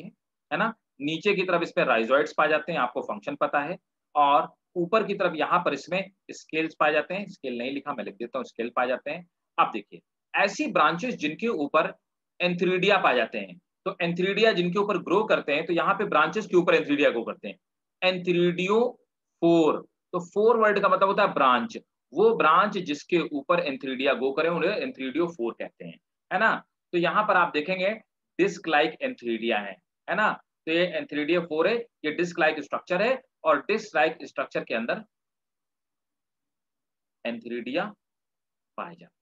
है ना। नीचे की तरफ इस पे राइजोइड्स पाए जाते हैं, आपको फंक्शन पता है। और ऊपर की तरफ यहाँ पर इसमें स्केल्स पाए जाते हैं, स्केल नहीं लिखा मैं लिख देता हूँ, स्केल पाए जाते हैं। अब देखिए ऐसी ब्रांचेस जिनके ऊपर एंथ्रीडिया पाए जाते हैं, तो एंथ्रीडिया जिनके ऊपर ग्रो करते हैं, तो यहाँ पे ब्रांचेस के ऊपर एंथ्रीडिया ग्रो करते हैं, एंथ्रीडियो फोर। तो फोर वर्ड का मतलब होता है ब्रांच, वो ब्रांच जिसके ऊपर एंथ्रीडिया ग्रो करे उन्हें एंथ्रीडियो फोर कहते हैं, है ना। तो यहाँ पर आप देखेंगे डिस्क लाइक एंथ्रीडिया है ना। तो ये एंथ्रीडिया फोर है, ये डिस्क लाइक स्ट्रक्चर है, और डिस्क लाइक स्ट्रक्चर के अंदर एंथ्रीडिया पाए जाते हैं।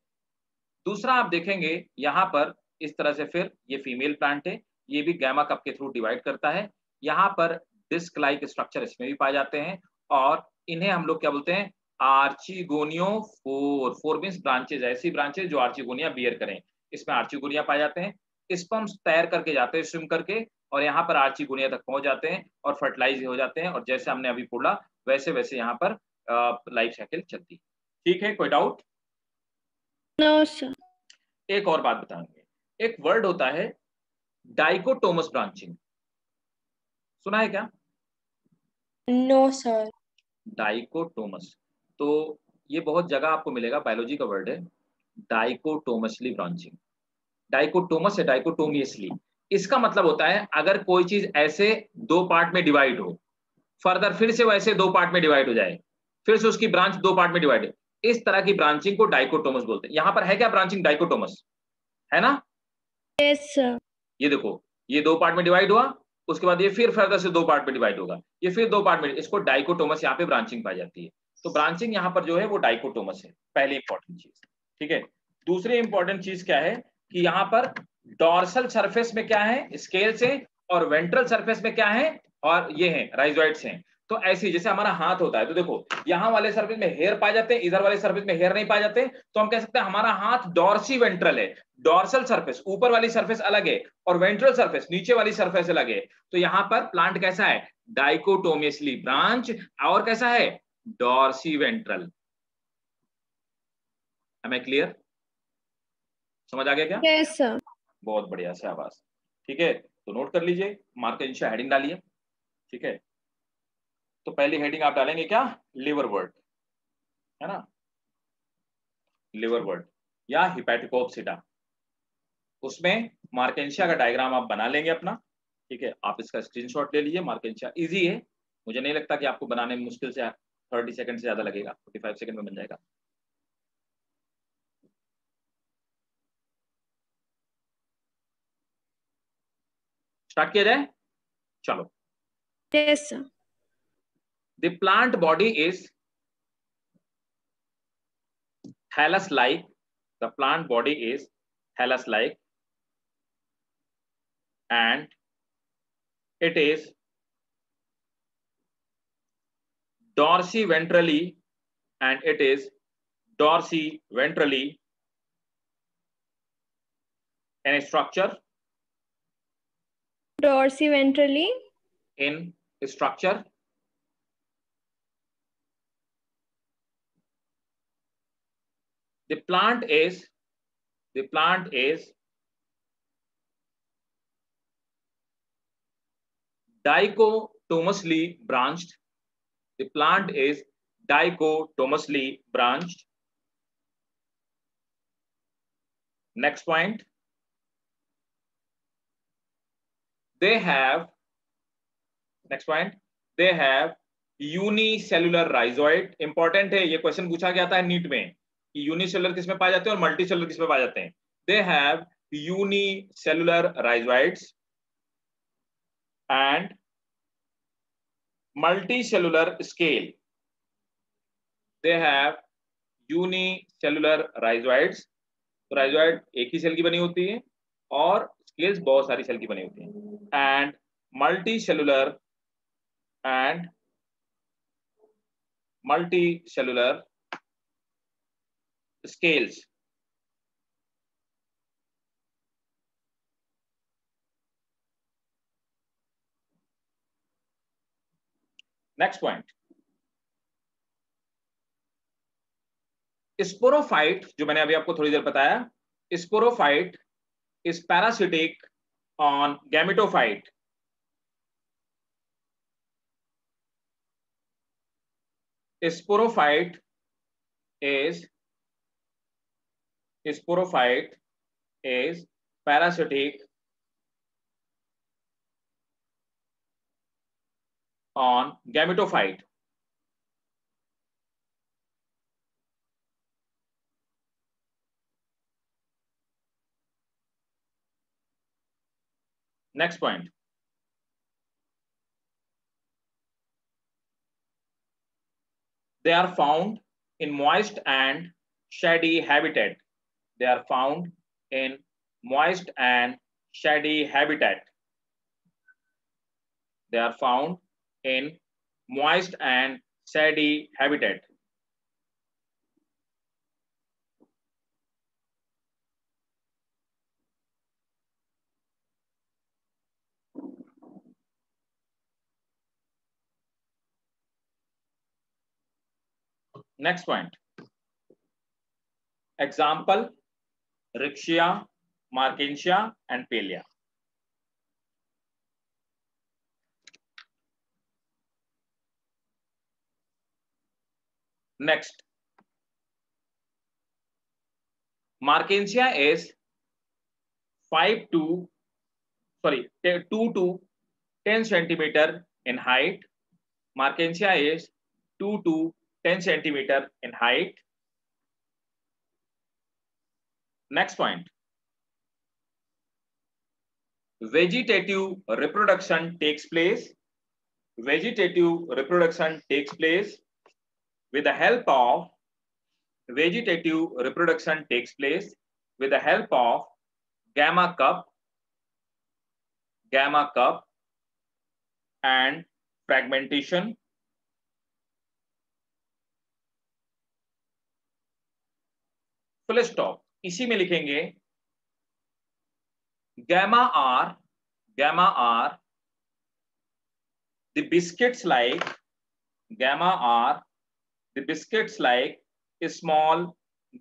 दूसरा आप देखेंगे यहाँ पर इस तरह से, फिर ये फीमेल प्लांट है, ये भी गैमा कप के थ्रू डिवाइड करता है। यहाँ पर डिस्क लाइक स्ट्रक्चर इसमें भी पाए जाते हैं, और इन्हें हम लोग क्या बोलते हैं, आर्चिगोनियो फोर। फोर मींस ब्रांचेज, ऐसी ब्रांचेज जो आर्चिगोनिया बियर करें, इसमें आर्चिगोनिया पाए जाते हैं। स्पर्म्स तैर करके जाते हैं स्विम करके, और यहाँ पर आर्चिगोनिया तक पहुंच जाते हैं और फर्टिलाइज हो जाते हैं, और जैसे हमने अभी बोला वैसे वैसे यहाँ पर लाइफ साइकिल चलती है। ठीक है, कोई डाउट? No sir. एक और बात बताएंगे, एक वर्ड होता है डाइकोटोमस ब्रांचिंग, सुना है क्या? No sir. डाइकोटोमस, तो ये बहुत जगह आपको मिलेगा, बायोलॉजी का वर्ड है डाइकोटोमसली ब्रांचिंग। डाइकोटोमस है डाइकोटोमियसली, इसका मतलब होता है अगर कोई चीज ऐसे दो पार्ट में डिवाइड हो, फर्दर फिर से वैसे दो पार्ट में डिवाइड हो जाए, फिर से उसकी ब्रांच दो पार्ट में डिवाइड हो, इस तरह की ब्रांचिंग को डाइकोटोमस बोलते हैं। यहां पर है क्या ब्रांचिंग, डाइकोटोमस है ना। Yes sir. ये देखो, ये 2 पार्ट में डिवाइड हुआ, उसके बाद ये फिर फर्दर से 2 पार्ट में डिवाइड होगा, ये फिर 2 पार्ट में, इसको डाइकोटोमस यहाँ पे ब्रांचिंग पाई जाती है। तो ब्रांचिंग यहाँ पर जो है वो डाइकोटोमस है, पहली इंपॉर्टेंट चीज। ठीक है, दूसरी इंपॉर्टेंट चीज क्या है कि यहाँ पर डॉर्सल सरफेस में क्या है, स्केल्स है, और वेंट्रल सरफेस में क्या है, और ये है राइजोइड्स हैं। तो ऐसे जैसे हमारा हाथ होता है, तो देखो यहाँ वाले सरफेस में हेयर पाए जाते हैं, इधर वाले सरफेस में हेयर नहीं पाए जाते, तो हम कह सकते हैं हमारा हाथ डॉर्सी वेंट्रल है। डॉर्सल सरफेस ऊपर वाली सरफेस अलग है, और वेंट्रल सरफेस नीचे वाली सरफेस अलग है। तो यहाँ पर प्लांट कैसा है, डाइकोटोमियसली ब्रांच, और कैसा है, dorsi ventral. Am I clear? समझ आ गया क्या? Yes sir. बहुत बढ़िया, शाबाश। ठीक है, तो नोट कर लीजिए, मार्केंशिया हेडिंग डालिए। ठीक है, तो पहली हेडिंग आप डालेंगे क्या, लिवर वर्ड, है ना, लिवर वर्ड या हिपैटिकोप्सिडा। उसमें मार्केंशिया का डायग्राम आप बना लेंगे अपना। ठीक है, आप इसका स्क्रीनशॉट ले लीजिए। मार्केंशिया इजी है, मुझे नहीं लगता कि आपको बनाने में मुश्किल से 30 सेकंड से ज्यादा लगेगा, 45 सेकंड में बन जाएगा। स्टार्ट किया जाए, चलो। Yes sir. The plant body is thallus like, the plant body is thallus like, and it is dorsiventrally, and it is dorsiventrally in structure, Dorsiventrally. in structure, the plant is dichotomously branched, the plant is dichotomously branched. Next point, they have, next point, they have unicellular rhizoid. Important है, ये question पूछा गया था NEET में कि unicellular किसमें पाए जाते हैं और मल्टी सेलुलर किसमें पाए जाते हैं। They have unicellular rhizoids and multicellular scale. They have unicellular rhizoids, तो राइजोइड एक ही सेल की बनी होती है और स्केल्स बहुत सारी सेल की बनी होती हैं। And multicellular scales. Next point, sporophyte, जो मैंने अभी आपको थोड़ी देर बताया, sporophyte is parasitic on gametophyte. Sporophyte is parasitic on gametophyte. Next point, they are found in moist and shady habitat. They are found in moist and shady habitat. They are found in moist and shady habitat. Next point, example, Riccia, Markensia, and Palea. Next, Markensia is 2 to 10 centimeter in height. Markensia is 2 to 10 centimeter in height. Next point, vegetative reproduction takes place. Vegetative reproduction takes place with the help of vegetative reproduction takes place with the help of gamma cup and fragmentation. Full stop. इसी में लिखेंगे gamma R the biscuits like gamma R the biscuits like a small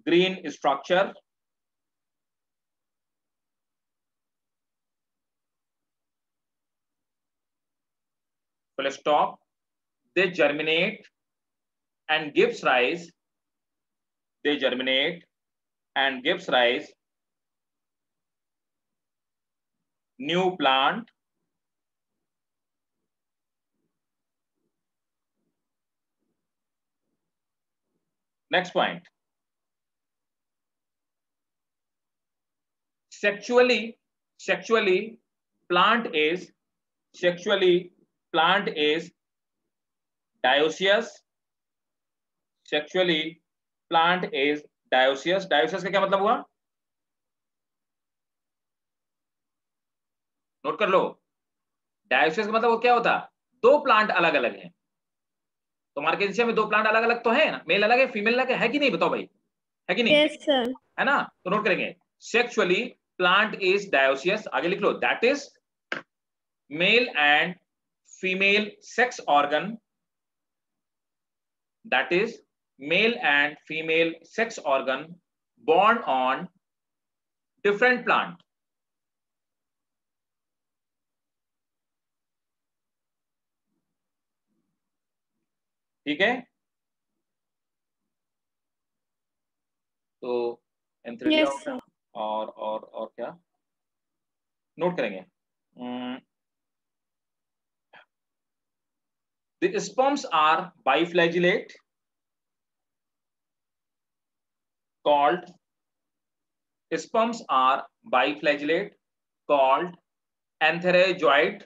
green structure full stop. They germinate and gives rise new plant next point. Sexually plant is dioecious. Sexually plant is dioecious. Dioecious का क्या मतलब हुआ? Note कर लो. डायोसिस का मतलब वो क्या होता है? दो प्लांट अलग अलग हैं. तो मार्केसिया में दो प्लांट अलग अलग तो है ना, मेल अलग है फीमेल अलग है कि नहीं? बताओ भाई, है कि नहीं? Yes sir. है ना? तो नोट करेंगे सेक्सुअली प्लांट इज डायोसियस. आगे लिख लो that is male and female sex organ. That is male and female sex organ born on different plant. ठीक है? तो एंथ्रेलिया Yes, हो गया. sir. और क्या नोट करेंगे? The sperms are biflagellate called antherozoids.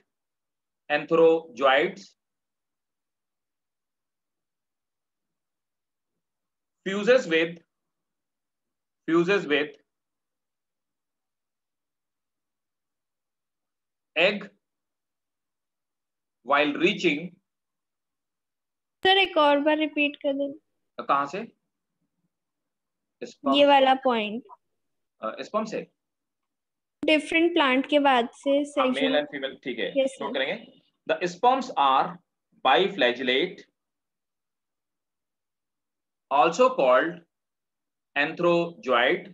Fuses with egg while reaching. Sir एक और बार रिपीट कर दें. कहां से? ये वाला पॉइंट स्पर्म से डिफरेंट प्लांट के बाद से मेल एंड फीमेल. ठीक है, Yes, नोट sir. करेंगे. The sperms are biflagellate also called antherozoid.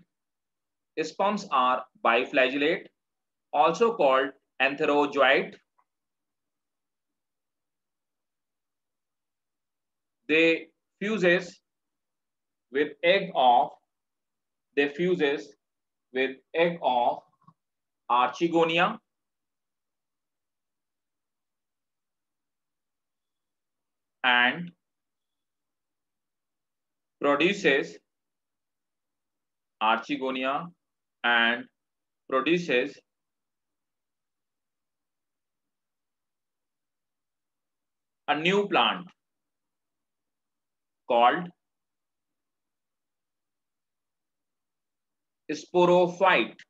Sperms are biflagellate also called antherozoid. They fuses with egg of archegonia and produces a new plant called sporophyte.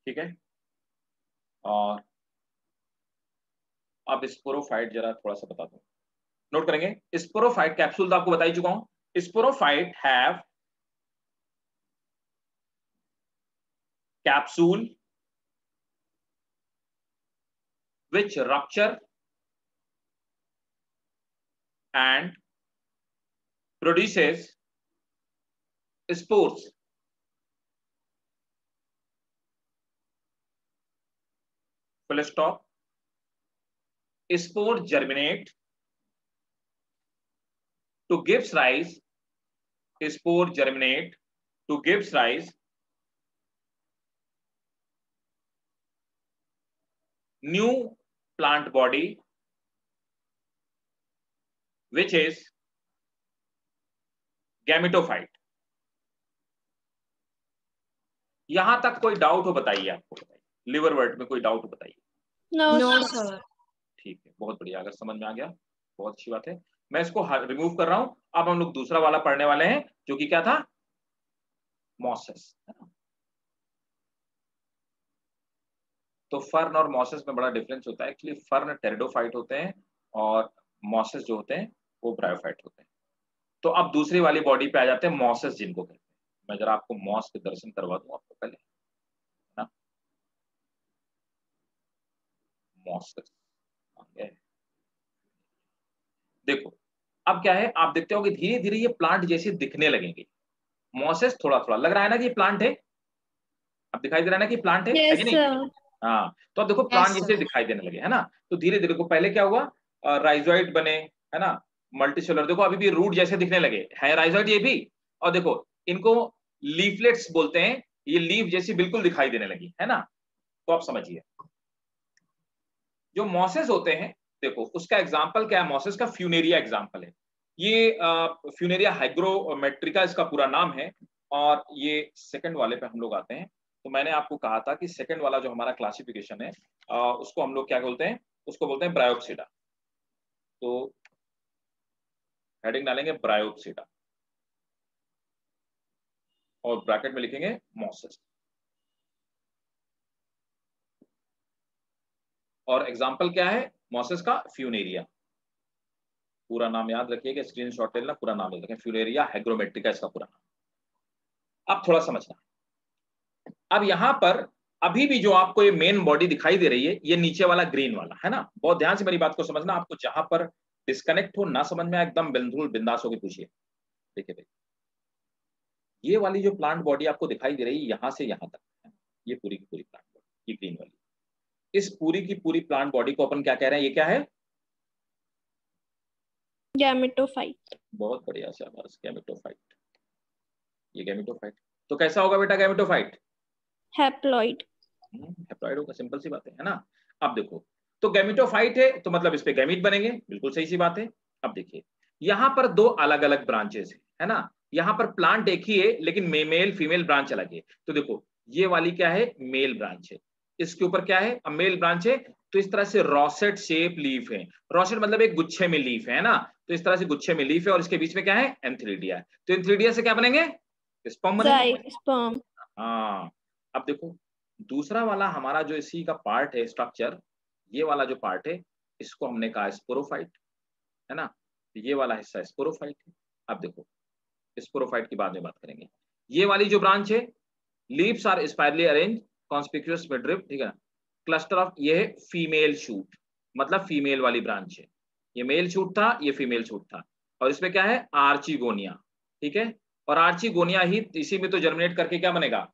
ठीक है? और अब sporophyte जरा थोड़ा सा बता दो. नोट करेंगे. स्पोरोफाइट कैप्सूल तो आपको बता ही चुका हूं. Sporophyte have capsule which rupture and produces spores. Full stop. Spore germinate to gives rise new plant body which is gametophyte. यहां तक कोई डाउट हो बताइए, आपको बताइए, लिवर वर्ट में कोई डाउट हो बताइए। No sir. ठीक है, बहुत बढ़िया, अगर समझ में आ गया बहुत अच्छी बात है। मैं इसको रिमूव कर रहा हूं। अब हम लोग दूसरा वाला पढ़ने वाले हैं, जो कि क्या था, मॉसेस, है ना। तो फर्न और मॉसेस में बड़ा डिफरेंस होता है। एक्चुअली फर्न टेरिडोफाइट होते हैं और मॉसेस जो होते हैं वो ब्रायोफाइट होते हैं। तो अब दूसरी वाली बॉडी पे आ जाते हैं, मॉसेस जिनको कहते हैं। मैं जरा आपको मॉस के दर्शन करवा दूं आपको पहले, है ना। मॉसेस देखो, अब क्या है, आप देखते हो कि धीरे धीरे ये प्लांट जैसे दिखने लगेंगे। मॉसेस थोड़ा थोड़ा लग रहा है ना कि ये प्लांट है, अब दिखाई दे रहा है ना कि प्लांट है कि यस नहीं। सर। हाँ, तो अब देखो प्लांट जैसे दिखाई देने लगे, है ना। तो धीरे धीरे को पहले क्या हुआ, राइजोइड बने, है ना, मल्टीसेलुलर। देखो अभी भी रूट जैसे दिखने लगे है राइजोइड ये भी। और देखो इनको लीफलेट्स बोलते हैं, ये लीफ जैसी बिल्कुल दिखाई देने लगी, है ना। तो आप समझिए जो मॉसेस होते हैं, देखो उसका एग्जाम्पल क्या है, मॉसेस का फ्यूनेरिया एग्जाम्पल है। ये फ्यूनेरिया हाइग्रोमेट्रिका इसका पूरा नाम है। और ये सेकंड वाले पे हम लोग आते हैं। तो मैंने आपको कहा था कि सेकंड वाला जो हमारा क्लासिफिकेशन है, उसको हम लोग क्या बोलते हैं, उसको बोलते हैं ब्रायोप्सिडा। तो हेडिंग डालेंगे ब्रायोप्सिडा और ब्रैकेट में लिखेंगे मॉसेस। और एग्जाम्पल क्या है मॉसेस का, फ्यूनेरिया। पूरा नाम याद रखिएगा, स्क्रीनशॉट लेना, पूरा नाम याद रखें, फ्यूनेरिया हाइग्रोमेट्रिका इसका पूरा नाम। अब थोड़ा समझना, अब यहां पर अभी भी जो आपको ये मेन बॉडी दिखाई दे रही है, ये नीचे वाला ग्रीन वाला, है ना। बहुत ध्यान से मेरी बात को समझना, आपको जहां पर डिस्कनेक्ट हो, ना समझ में आए, एकदम बिल्कुल बिंदास होकर पूछिए। देखिए भाई, ये वाली जो प्लांट बॉडी आपको दिखाई दे रही है यहां से यहां तक, है, ये पूरी की पूरी प्लांट बॉडी, ये ग्रीन वाली, इस पूरी की पूरी प्लांट बॉडी को अपन क्या कह रहे हैं, ये क्या है, गैमेटोफाइट। बहुत बढ़िया शाबाश, गैमेटोफाइट। ये गैमेटोफाइट। तो कैसा होगा बेटा गैमेटोफाइट, हैप्लॉइड। हैप्लॉइड होगा, सिंपल सी बात है ना। अब देखो, तो गैमेटोफाइट है तो मतलब इस पे गैमीट बनेंगे, बिल्कुल सही सी बात है। अब देखिए यहां पर दो अलग अलग ब्रांचेस है ना। यहां पर प्लांट एक ही है लेकिन मेल फीमेल ब्रांच अलग है। तो देखो ये वाली क्या है, मेल ब्रांच है, इसके ऊपर क्या है, मेल ब्रांच है। तो इस तरह से रॉसेट शेप लीफ है, रॉसेट मतलब एक गुच्छे में लीफ है ना। तो इस तरह से गुच्छे में लीफ है और इसके बीच में क्या है, एंथीरिडिया है। तो एंथीरिडिया से क्या बनेंगे, स्पर्म बनेंगे। स्पर्म। हाँ, अब देखो दूसरा वाला हमारा जो इसी का पार्ट है स्ट्रक्चर, ये वाला जो पार्ट है इसको हमने कहा स्पोरोफाइट, है ना। तो ये वाला हिस्सा स्पोरोफाइट है। अब देखो स्पोरोफाइट की बाद में बात करेंगे। ये वाली जो ब्रांच है, leaves are spirally arrange conspicuous midrib, ठीक है ना। क्लस्टर ऑफ, ये है फीमेल शूट, मतलब फीमेल वाली ब्रांच है। ये मेल शूट था, ये फीमेल शूट था। और इसमें क्या है, आर्चिगोनिया, ठीक है। और आर्चिगोनिया ही इसी में तो जर्मिनेट करके क्या बनेगा,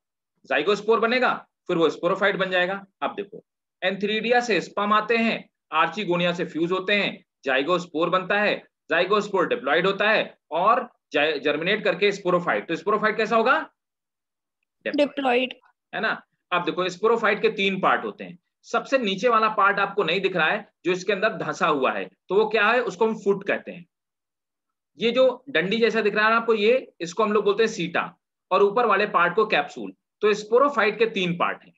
जाइगोस्पोर बनेगा, फिर वो स्पोरोफाइट बन जाएगा। अब देखो एंथीरिडिया से स्पर्म आते हैं, आर्चिगोनिया से फ्यूज होते हैं, जाइगोस्पोर बनता है, जाइगोस्पोर डिप्लॉइड होता है और जर्मिनेट करके स्पोरोफाइट। तो स्पोरोफाइट कैसा होगा, डिप्लॉइड, है ना। अब देखो स्पोरोफाइट के तीन पार्ट होते हैं। सबसे नीचे वाला पार्ट आपको नहीं दिख रहा है, जो इसके अंदर धंसा हुआ है, तो वो क्या है, उसको हम फुट कहते हैं। ये जो डंडी जैसा दिख रहा है आपको, ये इसको हम लोग बोलते हैं सीटा, और ऊपर वाले पार्ट को कैप्सूल। तो स्पोरोफाइट के तीन पार्ट हैं,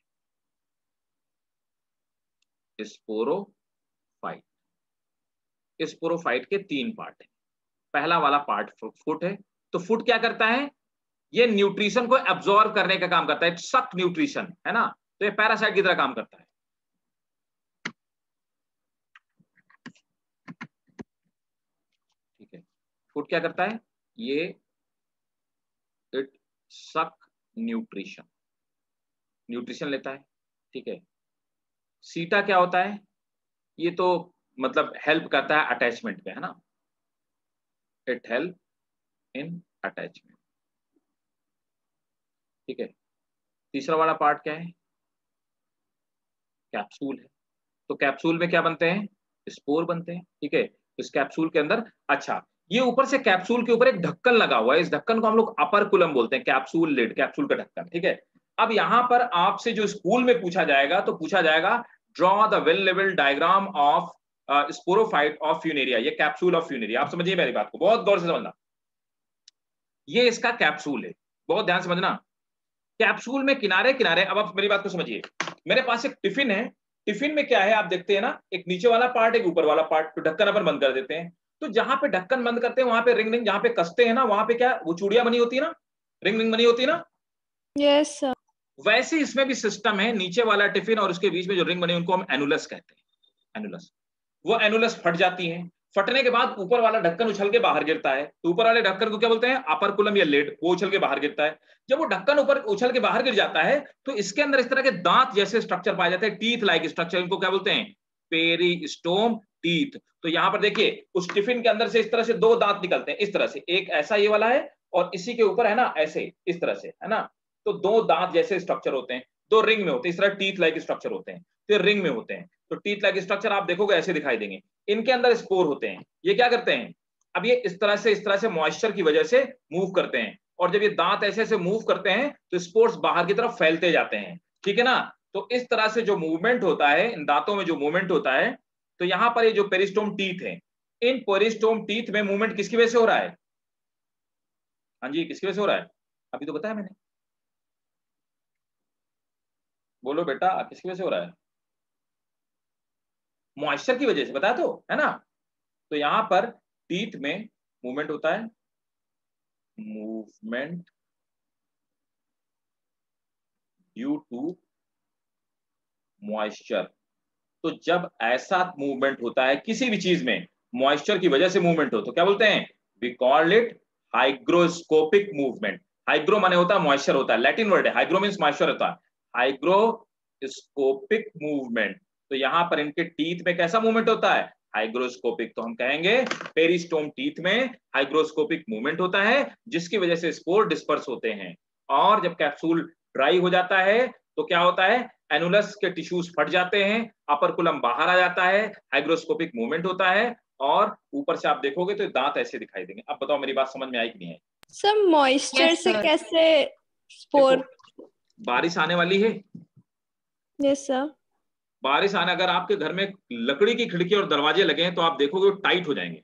स्पोरोफाइट, स्पोरोफाइट के तीन पार्ट है। पहला वाला पार्ट फुट है। तो फुट क्या करता है, ये न्यूट्रिशन को एब्जॉर्ब करने का काम करता है, सक न्यूट्रिशन, है ना। तो ये पैरासाइट की तरह काम करता है, ठीक है। फुट क्या करता है, ये इट सक न्यूट्रिशन, न्यूट्रिशन लेता है, ठीक है। सीटा क्या होता है, ये तो मतलब हेल्प करता है अटैचमेंट पे, है ना, इट हेल्प इन अटैचमेंट, ठीक है। तीसरा वाला पार्ट क्या है, कैप्सूल है। तो कैप्सूल में क्या बनते हैं, स्पोर बनते हैं, ठीक है। इस कैप्सूल के अंदर, अच्छा ये ऊपर से कैप्सूल के ऊपर एक ढक्कन लगा हुआ है, इस ढक्कन को हम लोग अपरकुलम बोलते हैं, कैप्सूल लिड, कैप्सूल का ढक्कन, ठीक है। अब यहां पर आपसे जो स्कूल में पूछा जाएगा, तो पूछा जाएगा draw the well level diagram of sporophyte of Funaria, ये कैप्सूल ऑफ फ्यूनेरिया। आप समझिए मेरी बात को, बहुत गौर से समझना। ये इसका कैप्सूल है, बहुत ध्यान से समझना। कैप्सूल में किनारे किनारे, अब आप मेरी बात को समझिए, मेरे पास एक टिफिन है, टिफिन में क्या है आप देखते हैं ना, एक नीचे वाला पार्ट एक ऊपर वाला पार्ट, तो ढक्कन अपन बंद कर देते हैं, तो जहां पे ढक्कन बंद करते हैं वहां पे रिंग रिंग, जहां पे कसते हैं ना वहां पे क्या वो चूड़ियां बनी होती है ना, रिंग रिंग बनी होती है ना। Yes sir. वैसे इसमें भी सिस्टम है, नीचे वाला टिफिन और उसके बीच में जो रिंग बनी उनको हम एनुलस कहते हैं, एनुलस। वो एनुलस फट जाती है, फटने के बाद ऊपर वाला ढक्कन उछल के बाहर गिरता है, तो ऊपर वाले ढक्कन को क्या बोलते हैं, अपर या लेड, वो उछल के बाहर गिरता है। जब वो ढक्कन ऊपर उछल के बाहर गिर जाता है तो इसके अंदर इस तरह के दांत जैसे स्ट्रक्चर पाए जाते हैं, टीथ लाइक स्ट्रक्चर, इनको क्या बोलते हैं, पेरिस्टोम टीथ। तो यहां पर देखिए उस टिफिन के अंदर से इस तरह से दो दांत निकलते हैं, इस तरह से, एक ऐसा ये वाला है और इसी के ऊपर है ना ऐसे इस तरह से, है ना, तो दो दांत जैसे स्ट्रक्चर होते हैं, दो रिंग में होते हैं, इस तरह टीथ लाइक स्ट्रक्चर होते हैं, तो रिंग में होते हैं, तो टीथ लाइक स्ट्रक्चर आप देखोगे ऐसे दिखाई देंगे। इनके अंदर स्पोर होते हैं, ये क्या करते हैं, अब ये इस तरह से मॉइस्चर की वजह से मूव करते हैं, और जब ये दांत ऐसे ऐसे मूव करते हैं तो स्पोर्स बाहर की तरफ फैलते जाते हैं, ठीक है ना। तो इस तरह से जो मूवमेंट होता है इन दांतों में, जो मूवमेंट होता है, तो यहां पर ये जो पेरिस्टोम टीथ है, इन पेरिस्टोम टीथ में मूवमेंट किसकी वजह से हो रहा है, हाँ जी किसकी वजह से हो रहा है, अभी तो बताया मैंने, बोलो बेटा किसकी वजह से हो रहा है, मॉइस्चर की वजह से, बताया तो है ना। तो यहां पर टीथ में मूवमेंट होता है, मूवमेंट ड्यू टू मॉइस्चर। तो जब ऐसा मूवमेंट होता है किसी भी चीज में, मॉइस्चर की वजह से मूवमेंट हो, तो क्या बोलते हैं, we call it hygroscopic movement. Hygro माने होता है मॉइस्चर होता है, लैटिन वर्ड है, हाइग्रो मींस मॉइस्चर होता है, हाइग्रोस्कोपिक मूवमेंट। तो यहां पर इनके टीथ में कैसा मूवमेंट होता है, हाइग्रोस्कोपिक। तो हम कहेंगे पेरिस्टोम टीथ में हाइग्रोस्कोपिक मूवमेंट होता है, जिसकी वजह से स्पोर डिस्पर्स होते हैं। और जब कैप्सूल ड्राई हो जाता है तो क्या होता है, एनुलस के टिश्यूज फट जाते हैं, अपर बाहर आ जाता है, हाइग्रोस्कोपिक मूवमेंट होता है, और ऊपर से आप देखोगे तो दांत ऐसे दिखाई देंगे। अब बताओ मेरी बात समझ में आई कि नहीं आई। सर मॉइस्चर यस से सर। कैसे देखो स्पोर? बारिश आने वाली है, यस सर। बारिश आने, अगर आपके घर में लकड़ी की खिड़की और दरवाजे लगे हैं तो आप देखोगे वो टाइट हो जाएंगे।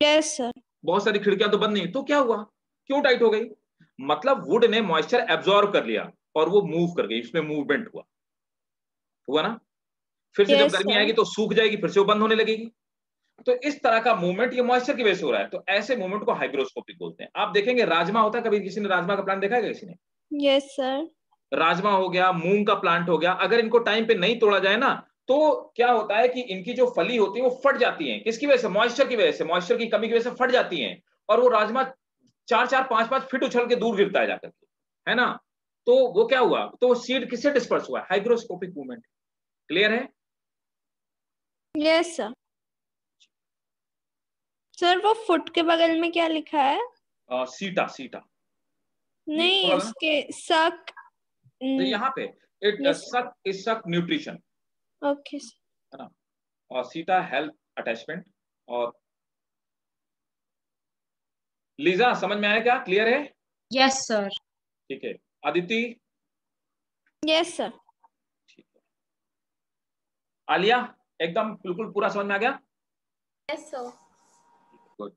Yes sir. बहुत सारी खिड़कियां तो बंद नहीं, तो क्या हुआ, क्यों टाइट हो गई, मतलब वुड ने मॉइस्चर एब्जॉर्ब कर लिया और वो मूव कर गई, उसमें मूवमेंट हुआ, हुआ ना। फिर से जब यस गर्मी सर। आएगी तो सूख जाएगी, फिर से वो बंद होने लगेगी। तो इस तरह का मूवमेंट ये मॉइस्चर की वजह से हो रहा है, तो ऐसे मूवमेंट को हाइग्रोस्कोपिक बोलते हैं। आप देखेंगे राजमा होता है, कभी किसी ने राजमा का प्लांट देखा है किसी ने, यस सर। राजमा हो गया, मूंग का प्लांट हो गया, अगर इनको टाइम पे नहीं तोड़ा जाए ना तो क्या होता है कि इनकी जो फली होती है वो फट जाती है, किसकी वजह से, मॉइस्चर की वजह से, मॉइस्चर की कमी की वजह से फट जाती हैं, और वो राजमा 4-4 5-5 फीट उछल के दूर गिरता है जाकर के, है ना। तो वो क्या हुआ, तो वो सीड किससे डिस्पर्स हुआ, हाइग्रोस्कोपिक मूवमेंट। क्लियर है। Yes sir. सर वो फुट के बगल में क्या लिखा है? सीटा, सीटा, ये नहीं थोड़ा ना, उसके सक। तो यहाँ पे इट यस। सक इज सक न्यूट्रिशन, ओके सर। है ना, और सीटा हेल्थ अटैचमेंट। और लीजा समझ में आया क्या, क्लियर है। Yes sir. ठीक है, अदिति, यस सर। ठीक है, आलिया, एकदम बिल्कुल पूरा समझ में आ गया। Yes sir. गुड।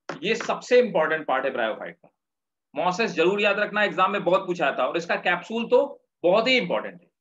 ये सबसे इंपॉर्टेंट पार्ट है ब्रायोफाइट का, मॉसेस जरूर याद रखना, एग्जाम में बहुत पूछा था, और इसका कैप्सूल तो बहुत ही इंपॉर्टेंट है।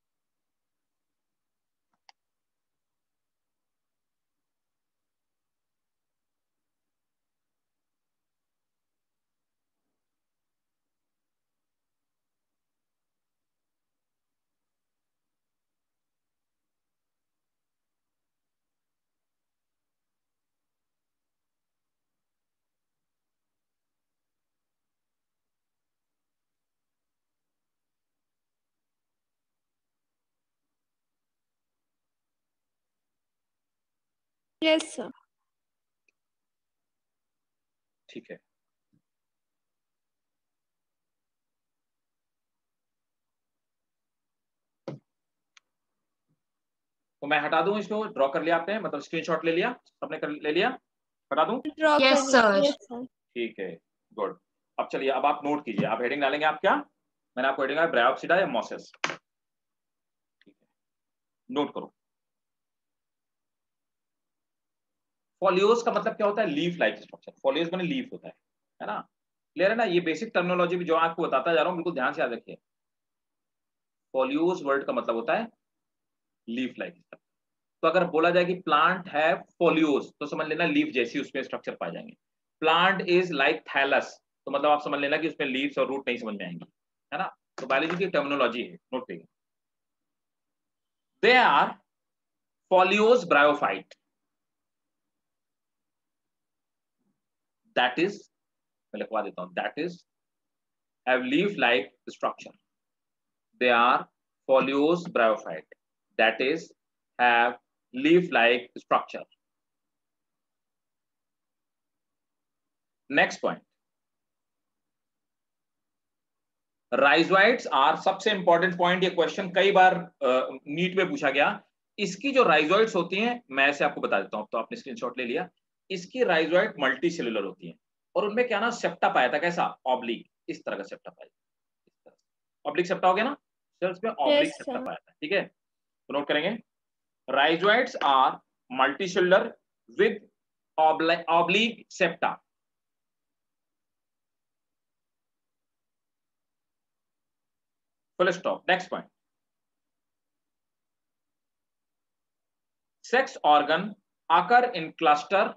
Yes sir. ठीक है, तो मैं हटा दूं इसको, ड्रॉ कर लिया आपने, मतलब स्क्रीनशॉट ले लिया सबने, कर ले लिया, हटा दूं। ड्रॉ यस कर। सर। Yes sir. ठीक है, गुड। अब चलिए, अब आप नोट कीजिए, आप हेडिंग डालेंगे, आप क्या, मैंने आपको हेडिंग ब्रायोप्सिडा या मॉसेस, ठीक है, नोट करो। फॉलियोस का मतलब क्या होता है, लीफ लाइक स्ट्रक्चर, फॉलियोस माने लीफ होता है ना। क्लियर है ना? ये बेसिक टर्मिनोलॉजी भी जो आपको बताता जा रहा हूँ, बिल्कुल ध्यान से याद रखिए। फोलियोज वर्ड का मतलब होता है लीफ लाइक। तो अगर बोला जाए कि प्लांट है फोलियोज, तो समझ लेना लीफ जैसी उसमें स्ट्रक्चर पाए जाएंगे। प्लांट इज लाइक थैलस, तो मतलब आप समझ लेना कि उसमें लीव्स और रूट नहीं समझ में आएंगी, है ना? तो बायोलॉजी की टर्मिनोलॉजी है, नोट करिए। They are foliose bryophyte, that is, मैं लिखवा देता हूं, that is have leaf like structure. They are foliose bryophyte, that is have leaf like structure. Next point, rhizoids are, सबसे इंपॉर्टेंट पॉइंट, ये question कई बार नीट में पूछा गया। इसकी जो राइजोइड्स होती हैं, मैं ऐसे आपको बता देता हूं, तो आपने स्क्रीनशॉट ले लिया। इसकी राइजोइड मल्टी सेलुलर होती हैं, और उनमें क्या ना सेप्टा पाया था, कैसा? ऑब्लिक, इस तरह का सेप्टा पाया, ऑब्लिक सेप्टा हो गया ना, सेल्स में ऑब्लिक यस सेप्टा सर। पाया था, ठीक है? तो नोट करेंगे, rhizoids are multi cellular with oblique septa. Full stop. Next point. Sex organ occur in cluster.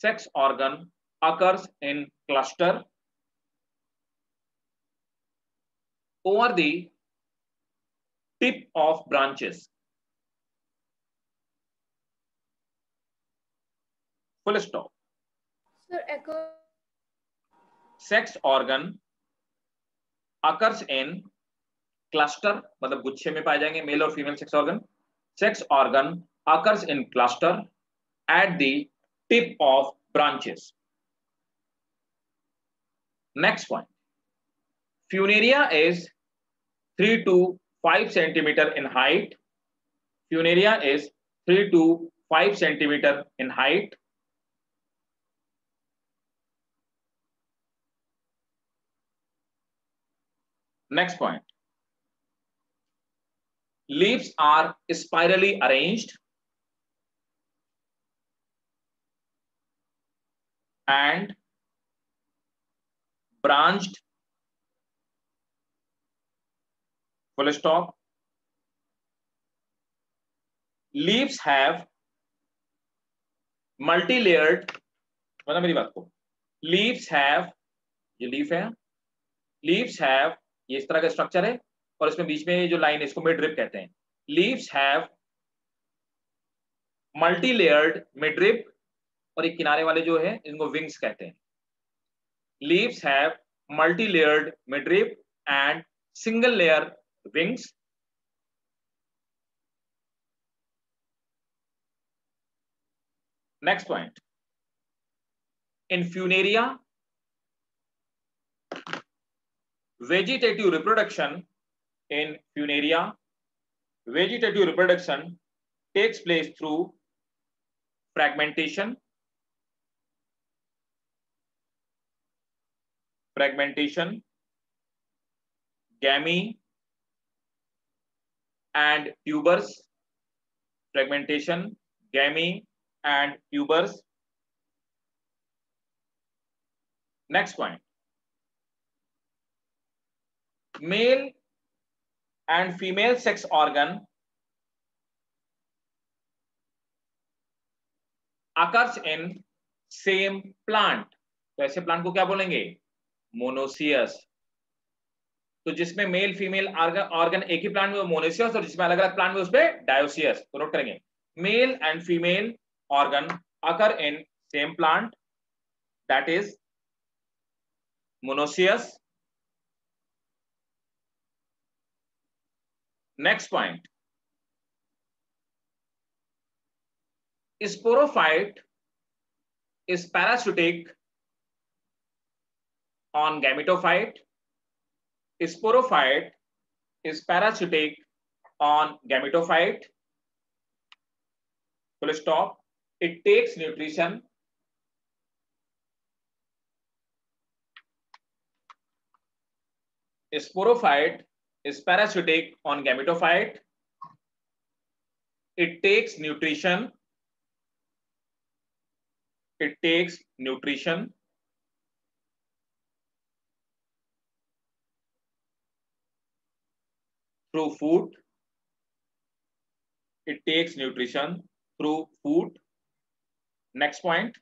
Sex organ occurs in cluster over the tip of branches. Full stop. Sir, echo. Sex organ occurs in cluster, मतलब गुच्छे में पाए जाएंगे mail और female sex organ. Sex organ occurs in cluster at the tip of branches. Next point. Funaria is 3 to 5 centimeter in height. Funaria is 3 to 5 centimeter in height. Next point. Leaves are spirally arranged and branched. Full stop. Leaves have multi-layered, मतलब मेरी बात को, leaves have, ये leaf है, leaves have ये इस तरह का स्ट्रक्चर है, और इसमें बीच में जो लाइन है इसको मिडरिप कहते हैं। Leaves have multi-layered midrib, और ये किनारे वाले जो है इनको विंग्स कहते हैं। Leaves have multi-layered midrib and single layer wings. Next point. In Funaria, vegetative reproduction in Funaria, vegetative reproduction takes place through fragmentation, gamete and tubers, fragmentation, gamete and tubers. Next point. Male and female sex organ occurs in same plant. तो ऐसे plant को क्या बोलेंगे? Monoecious. तो जिसमें male female organ एक ही plant में monoecious, और जिसमें अलग अलग प्लांट में उसपे डायोसियस। तो नोट करेंगे, mail and female organ occur in same plant, that is monoecious. Next point, sporophyte is parasitic on gametophyte. Sporophyte is parasitic on gametophyte. Full stop. It takes nutrition. Sporophyte is parasitic on gametophyte. It takes nutrition. It takes nutrition through food. It takes nutrition through food. Next point.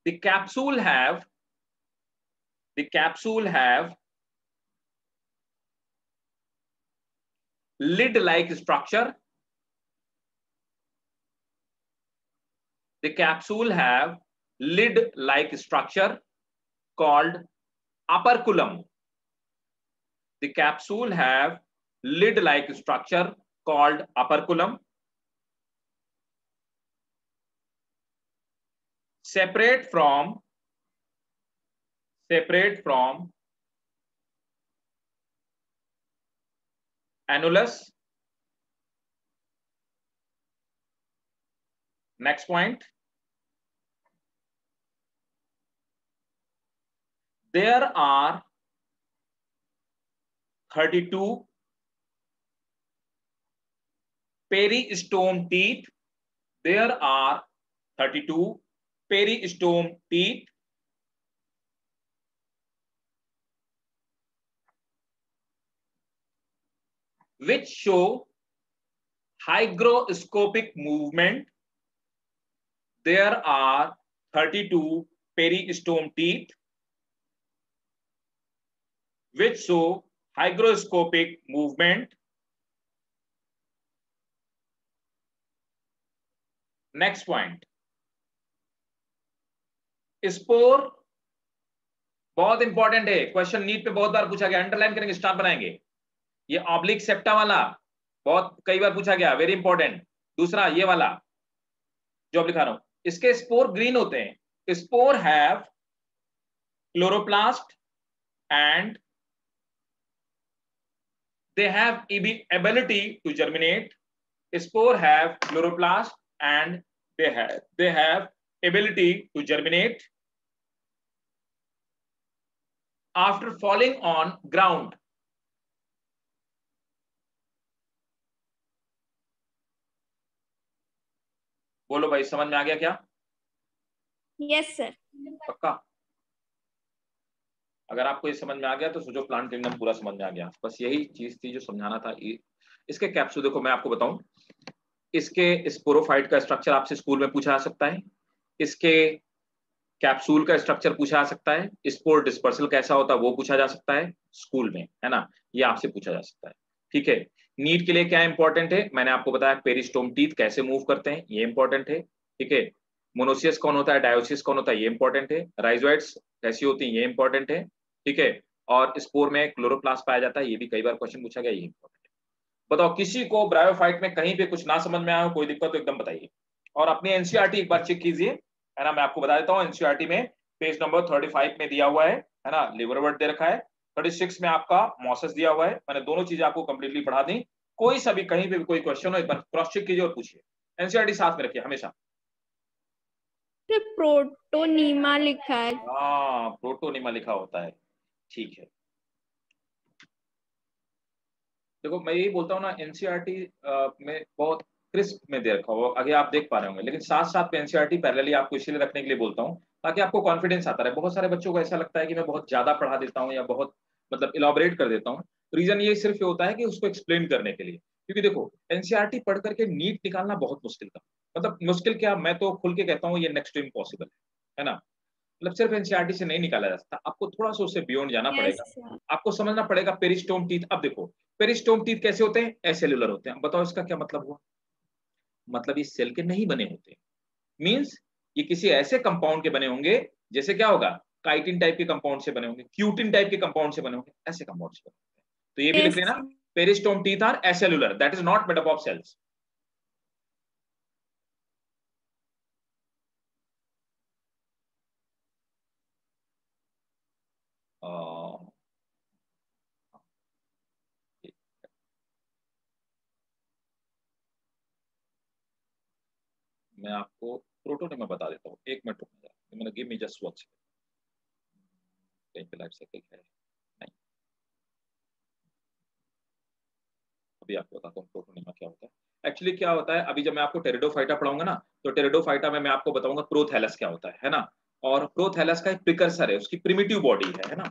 The capsule have lid-like structure. The capsule have lid-like structure called operculum. The capsule have lid-like structure called operculum. Separate from annulus. Next point. There are 32 peristome teeth. There are 32 peristome teeth which show hygroscopic movement. There are 32 peristome teeth which show hygroscopic movement. Next point. Spore बहुत important है, question NEET पे बहुत बार पूछा गया, underline करेंगे, star बनाएंगे। ये oblique septa वाला बहुत कई बार पूछा गया, वेरी इंपॉर्टेंट। दूसरा ये वाला जो अब लिखा रहा हूं, इसके स्पोर ग्रीन होते हैं। Spore have chloroplast and they have ability to germinate. Spore have chloroplast and they have ability to germinate after falling on ground. बोलो भाई, समझ में आ गया क्या? Yes sir. पक्का? अगर आपको ये समझ में आ गया तो सोचो प्लांट किंगडम पूरा समझ में आ गया। बस यही चीज थी जो समझाना था। इसके कैप्सूल देखो, मैं आपको बताऊं, इसके स्पोरोफाइट का स्ट्रक्चर आपसे स्कूल में पूछा जा सकता है, इसके कैप्सूल का स्ट्रक्चर पूछा जा सकता है, स्पोर डिस्पर्सल कैसा होता है वो पूछा जा सकता है स्कूल में, है ना, ये आपसे पूछा जा सकता है। ठीक है, नीट के लिए क्या इंपॉर्टेंट है, मैंने आपको बताया पेरिस्टोम टीथ कैसे मूव करते हैं, ये इंपॉर्टेंट है। ठीक है, मोनोसियस कौन होता है, डायोसिस कौन होता है, ये इंपॉर्टेंट है। राइजोइड्स कैसी होती है, ये इंपॉर्टेंट है। ठीक है, और स्पोर में क्लोरोप्लास्ट पाया जाता है, ये भी कई बार क्वेश्चन पूछा गया, ये इंपॉर्टेंट है। बताओ किसी को ब्रायोफाइट में कहीं पे कुछ ना समझ में आया हो, कोई दिक्कत तो एकदम बताइए। और अपनी एनसीईआरटी एक बार चेक कीजिए, है ना, मैं आपको बता देता हूँ एनसीईआरटी में पेज नंबर 35 में दिया हुआ है ना, लिवरवर्ट दे रखा है, 36 में आपका मॉसेस दिया हुआ है। मैंने दोनों चीजें आपको कंप्लीटली पढ़ा दी। कोई सा भी कहीं पे भी कोई क्वेश्चन हो एक बार क्रॉस चेक कीजिए और पूछिए। एनसीईआरटी साथ में रखिए हमेशा। प्रोटोनीमा लिखा है। हाँ, प्रोटोनीमा लिखा होता है, ठीक है। देखो मैं यही बोलता हूँ ना, एनसीईआरटी में बहुत क्रिस्प में दे रखा हो, आगे आप देख पा रहे होंगे, लेकिन साथ साथ में एनसीईआरटी पैरेलली आपको इसलिए रखने के लिए बोलता हूँ ताकि आपको कॉन्फिडेंस आता रहे। बहुत सारे बच्चों को ऐसा लगता है कि मैं बहुत ज्यादा पढ़ा देता हूँ या बहुत मतलब इलॉबरेट कर देता हूँ। रीजन ये सिर्फ ये होता है कि उसको एक्सप्लेन करने के लिए, क्योंकि देखो एनसीईआरटी पढ़ करके नीट निकालना बहुत मुश्किल था, मतलब मुश्किल क्या, मैं तो खुल के कहता हूँ ये नेक्स्ट टू इम्पॉसिबल है ना। मतलब सिर्फ एनसीईआरटी से नहीं निकाला जा सकता, आपको थोड़ा सा उससे बियॉन्ड जाना पड़ेगा, आपको समझना पड़ेगा पेरिस्टोम टीथ। अब देखो पेरिस्टोम टीथ कैसे होते हैं, एसेल्युलर होते हैं। बताओ इसका क्या मतलब हुआ, मतलब ये सेल के नहीं बने होते, मींस ये किसी ऐसे कंपाउंड के बने होंगे, जैसे क्या होगा, काइटिन टाइप के कंपाउंड से बने होंगे, क्यूटिन टाइप के कंपाउंड से बने होंगे, ऐसे कंपाउंड से बने होंगे। तो ये भी लिख लेना, peristome teeth are acellular, that is not made up of cells. मैं आपको प्रोटोनीमा बता देता हूँ, एक मिनट रुक जाओ, मैंने give me just one second, कहीं पे लाइफ साइकिल है नहीं, अभी आपको बताता हूँ प्रोटोनीमा क्या होता है। एक्चुअली क्या होता है, अभी जब मैं आपको टेरिडोफाइटा पढ़ाऊंगा ना, तो टेरिडोफाइटा में मैं आपको बताऊंगा प्रोथैलस क्या होता है ना, और प्रोथैलस का एक प्रिकर्सर है, उसकी प्रिमिटिव बॉडी है ना।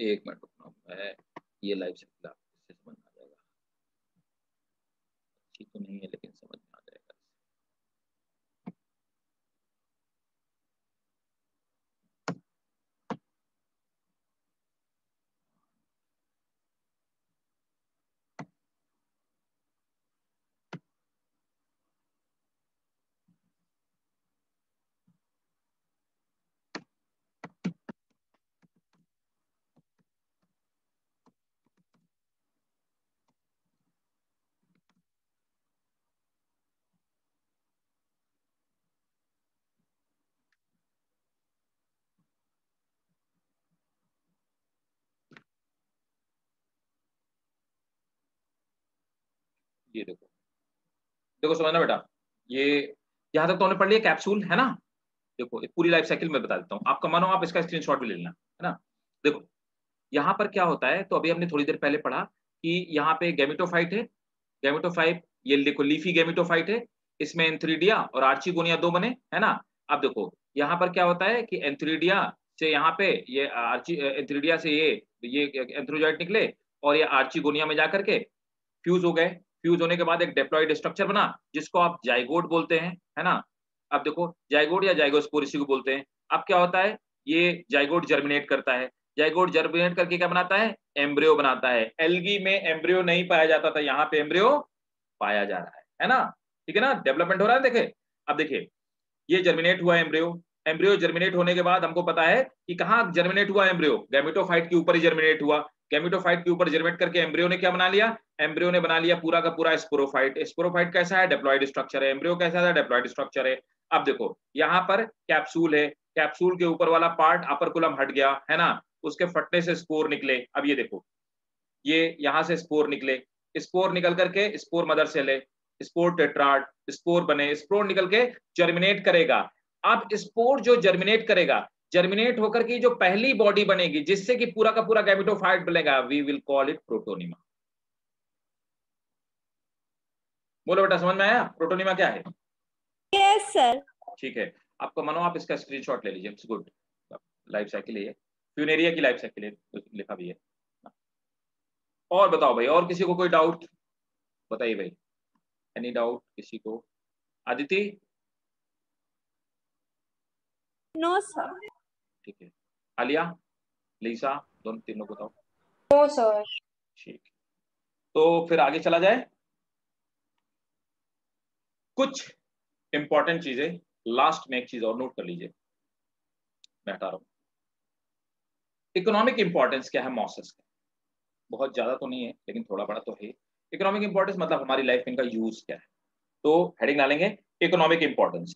एक मिनट रुकना, मैं ये लाइफ साइकिल आपसे समझ में आ जाएगा, ठीक तो नहीं है लेकिन समझ में आ जाएगा। ये देखो, देखो समझना बेटा, ये यहाँ तक तो हमने पढ़ लिया, कैप्सूल है ना। देखो पूरी लाइफ साइकिल में बता देता हूँ आपका, मानो आप इसका स्क्रीनशॉट भी ले लेना, है ना। देखो यहाँ पर क्या होता है, तो अभी हमने थोड़ी देर पहले पढ़ा कि यहाँ पे गैमेटोफाइट है, गैमेटोफाइट, ये देखो लीफी गैमेटोफाइट है, इसमें एंथ्रीडिया और आर्चिगोनिया दो बने, है ना। अब देखो यहाँ पर क्या होता है कि एंथ्रीडिया से यहाँ पे ये एंथ्रीडिया से ये एंथ्रोजॉइट निकले और ये आर्चिगोनिया में जाकर के फ्यूज हो गए। फ्यूज होने के बाद एक डिप्लॉइड स्ट्रक्चर बना जिसको आप जाइगोट बोलते हैं, है ना। अब देखो जाइगोट या जाइगोस्पोर इसी को बोलते हैं। अब क्या होता है, ये जाइगोट जर्मिनेट करता है, जाइगोट जर्मिनेट करके क्या बनाता है, एम्ब्रियो बनाता है। एल्गी में एम्ब्रियो नहीं पाया जाता था, यहाँ पे एम्ब्रियो पाया जा रहा है ना। ठीक है ना, डेवलपमेंट हो रहा है। देखे अब देखिए, ये जर्मिनेट हुआ एम्ब्रियो, एम्ब्रियो जर्मिनेट होने के बाद हमको पता है कि कहाँ जर्मिनेट हुआ एम्ब्रियो, गैमेटोफाइट के ऊपर ही जर्मिनेट हुआ। गैमेटोफाइट के ऊपर जर्मिनेट करके एम्ब्रियो ने क्या बना लिया, एम्ब्रियो ने बना लिया पूरा का पूरा स्पोरोफाइट। स्पोरोफाइट कैसा है, डिप्लॉइड स्ट्रक्चर है। एम्ब्रियो कैसा है, डिप्लॉइड स्ट्रक्चर है। अब देखो यहाँ पर कैप्सूल है, कैप्सूल के ऊपर वाला पार्ट अपर हट गया, है ना, उसके फटने से स्पोर निकले। अब ये देखो, ये यहाँ से स्पोर निकले, स्पोर निकल करके स्पोर मदर सेल है, स्पोर टेट्राड, स्पोर बने, स्पोर निकल के जर्मिनेट करेगा। अब स्पोर जो जर्मिनेट करेगा, जर्मिनेट होकर की जो पहली बॉडी बनेगी जिससे कि पूरा का पूरा गैमेटोफाइट बनेगा, we will call it protonema. बोलो बेटा, समझ में आया प्रोटोनिमा क्या है? Yes sir. ठीक है, आपको मानो आप इसका स्क्रीनशॉट ले लीजिए, इट्स गुड। लाइफ साइकिल है, फ्यूनेरिया की लाइफ साइकिल है, लिखा भी है। और बताओ भाई, और किसी को कोई डाउट बताइए भाई, एनी डाउट किसी को? अदिति? No sir. ठीक है, आलिया, लीसा, दोनों तीनों बताओ। No sir. ठीक, तो फिर आगे चला जाए। कुछ इंपॉर्टेंट चीजें लास्ट में, एक चीज और नोट कर लीजिए, मैं हटा रहा हूं। इकोनॉमिक इंपॉर्टेंस क्या है मॉसेस का? बहुत ज्यादा तो नहीं है लेकिन थोड़ा बड़ा तो है। इकोनॉमिक इंपॉर्टेंस मतलब हमारी लाइफ में इनका यूज क्या है, तो हेडिंग डालेंगे economic importance.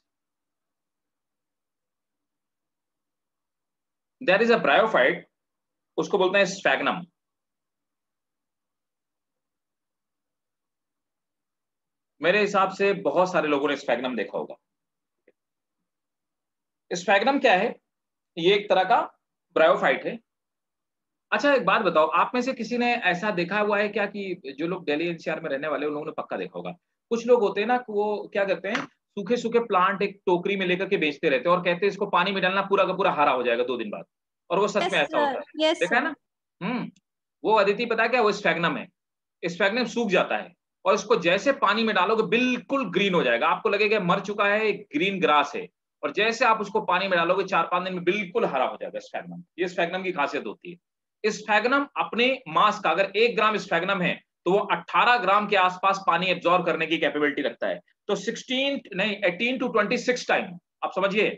There is a bryophyte, उसको बोलते हैं स्फैग्नम। मेरे हिसाब से बहुत सारे लोगों ने स्फैग्नम देखा होगा। स्फैग्नम क्या है, ये एक तरह का ब्रायोफाइट है। अच्छा एक बात बताओ, आप में से किसी ने ऐसा देखा हुआ है क्या कि जो लोग दिल्ली एनसीआर में रहने वाले, उन लोगों ने पक्का देखा होगा, कुछ लोग होते हैं ना, वो क्या करते हैं, सूखे सूखे प्लांट एक टोकरी में लेकर के बेचते रहते हैं और कहते हैं इसको पानी में डालना पूरा का पूरा हरा हो जाएगा 2 दिन बाद, और वो सच में ऐसा होता है। यस देखा है सर। ना। वो अदिति पता क्या, वो स्फैग्नम है। स्फैग्नम सूख जाता है और इसको जैसे पानी में डालोगे बिल्कुल ग्रीन हो जाएगा, आपको लगेगा मर चुका है, ग्रीन ग्रास है, और जैसे आप उसको पानी में डालोगे 4-5 दिन में बिल्कुल हरा हो जाएगा स्फैग्नम। ये स्फैग्नम की खासियत होती है। स्फैग्नम अपने मास का, अगर 1 ग्राम स्फैग्नम है तो वो 18 ग्राम के आसपास पानी एब्जॉर्ब करने की कैपेबिलिटी रखता है। तो 18 to 26 टाइम, आप समझिए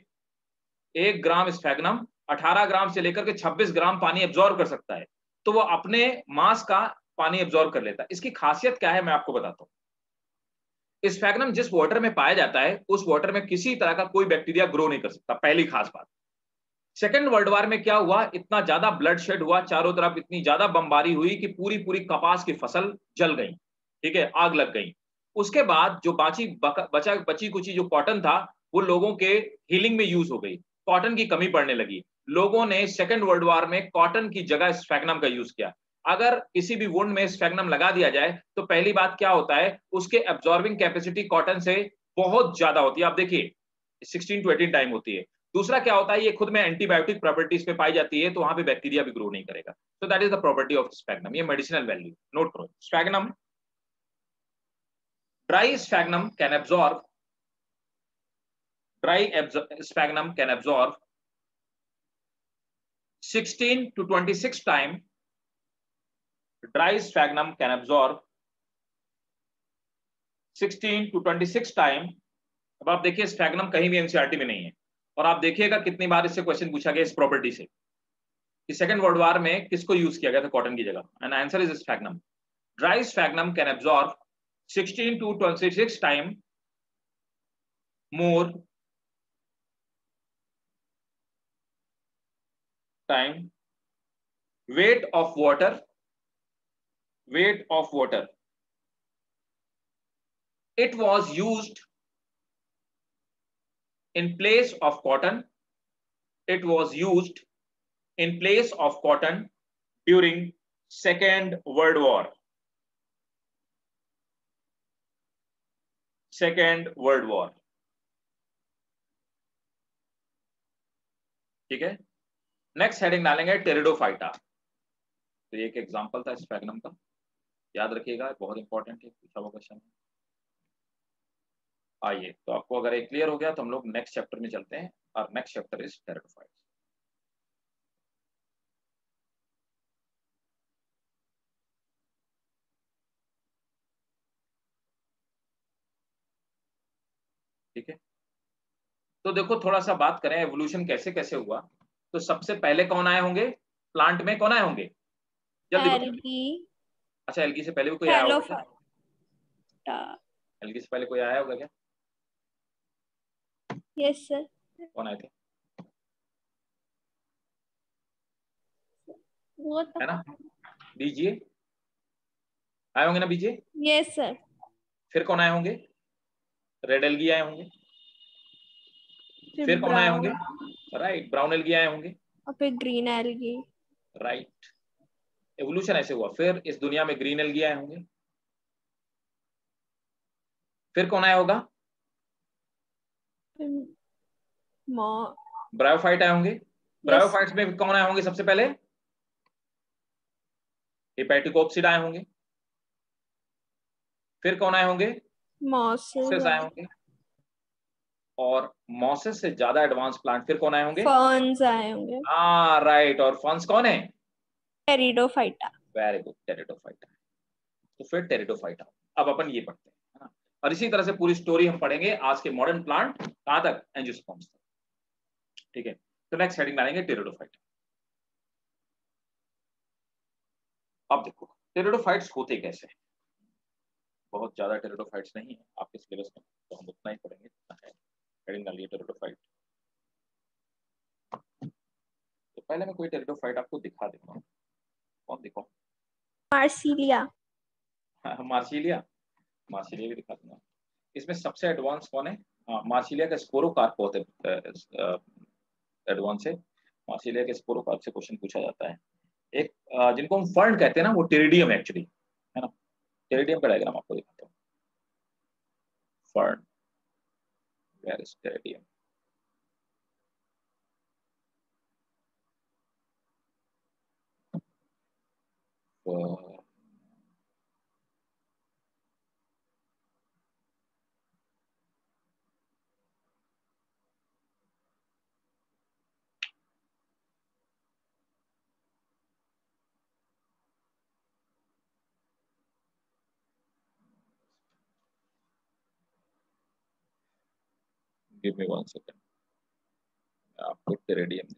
1 ग्राम स्फैग्नम 18 ग्राम से लेकर के 26 ग्राम पानी एब्जॉर्ब कर सकता है। तो वो अपने मास का पानी एब्जॉर्ब कर लेता है। इसकी खासियत क्या है मैं आपको बताता हूं। स्फैग्नम जिस वाटर में पाया जाता है उस वाटर में किसी तरह का कोई बैक्टीरिया ग्रो नहीं कर सकता, पहली खास बात। सेकेंड वर्ल्ड वार में क्या हुआ, इतना ज्यादा ब्लड शेड हुआ, चारों तरफ इतनी ज्यादा बमबारी हुई कि पूरी पूरी कपास की फसल जल गई, ठीक है, आग लग गई। उसके बाद जो बची कुची जो कॉटन था वो लोगों के हीलिंग में यूज हो गई, कॉटन की कमी पड़ने लगी। लोगों ने सेकेंड वर्ल्ड वार में कॉटन की जगह स्फैग्नम का यूज किया। अगर किसी भी वुंड में स्फैग्नम लगा दिया जाए तो पहली बात क्या होता है, उसके एब्जॉर्बिंग कैपेसिटी कॉटन से बहुत ज्यादा होती है। आप देखिए 16 to 18 टाइम होती है। दूसरा क्या होता है, ये खुद में एंटीबायोटिक प्रॉपर्टीज पे पाई जाती है, तो वहां पे बैक्टीरिया भी ग्रो नहीं करेगा। So that is the property of sphagnum, ये मेडिसिनल वैल्यू नोट करो। Sphagnum, dry sphagnum can absorb, sphagnum can absorb 16 to 26 time, dry sphagnum can absorb 16 to 26 time। अब आप देखिए स्फैग्नम कहीं भी एनसीईआरटी में नहीं है, और आप देखिएगा कितनी बार इससे क्वेश्चन पूछा गया इस प्रॉपर्टी से कि सेकंड वर्ल्ड वॉर में किसको यूज किया गया था कॉटन की जगह, and answer is sphagnum. Dry sphagnum can absorb 16 to 26 time more time weight of water, weight of water। It was used in place of cotton, it was used in place of cotton during Second World War, Second World War। ठीक है, next heading डालेंगे pteridophyta. तो ये एक example था sphagnum का, याद रखिएगा, बहुत इंपॉर्टेंट है, पूछा हुआ क्वेश्चन है। आइए, तो आपको अगर ये क्लियर हो गया तो हम लोग नेक्स्ट चैप्टर में चलते हैं, और नेक्स्ट चैप्टर इज टेरिडोफाइट्स। ठीक है, तो देखो थोड़ा सा बात करें एवोल्यूशन कैसे कैसे हुआ। तो सबसे पहले कौन आए होंगे प्लांट में, कौन आए होंगे, जल्दी बताओ। एल्गी, अच्छा, एल्गी से पहले भी कोई आया होगा क्या? हेलोफाइटा। एल्गी से पहले कोई आया होगा क्या? Yes sir. कौन आए थे, वो तो है ना? बीजे आए होंगे ना, बीजे। Yes sir. फिर कौन आए होंगे, रेड एल्गी आए होंगे। फिर कौन आए होंगे, ब्राउन, राइट, ब्राउन एल्गी आए होंगे, और फिर ग्रीन एल्गी। राइट। एवोल्यूशन ऐसे हुआ। फिर इस दुनिया में ग्रीन एल्गी आए होंगे। फिर कौन आया होगा, ब्रायोफाइट आए होंगे। यस। ब्रायोफाइट्स में कौन आए होंगे सबसे पहले, हेपेटिकोप्सिड आए होंगे। फिर कौन आए होंगे, मॉसेस, मॉसेस आए होंगे। और मॉसेस से ज्यादा एडवांस प्लांट फिर कौन आए होंगे, फर्न्स आए होंगे। हाँ राइट। और फंस कौन है, टेरिडोफाइटा। Very good, pteridophyta. तो फिर टेरिडोफाइटा। अब अपन ये पढ़ते हैं, है ना? और इसी तरह से पूरी स्टोरी हम पढ़ेंगे आज के मॉडर्न प्लांट कहां तक, एंजियोस्पर्म्स तक। ठीक है, तो नेक्स्ट हेडिंग डालेंगे टेरिडोफाइटा। अब देखो टेरिडोफाइट्स होते कैसे हैं। बहुत ज्यादा टेरिडोफाइट्स नहीं है आपके सिलेबस में, तो हम उतना ही पढ़ेंगे जितना है। हेडिंग डालिए टेरिडोफाइट। तो पहले मैं कोई टेरिडोफाइट आपको दिखा देता हूँ। कौन दिखाऊं? मार्सिलिया। मार्सिलिया, मार्सिलिया भी दिखा दूंगा। इसमें सबसे एडवांस कौन है, मार्सिलिया का स्पोरोकार्प बहुत एडवांस है। मार्सिलिया के स्पोरोकार्प से क्वेश्चन पूछा जाता है। एक जिनको हम फर्न कहते हैं ना, वो टेरिडियम एक्चुअली, है ना? टेरिडियम का डायग्राम आपको दिखाता हूँ। Fern, where is pteridium. Give me 1 second, आपको टेरिडियम।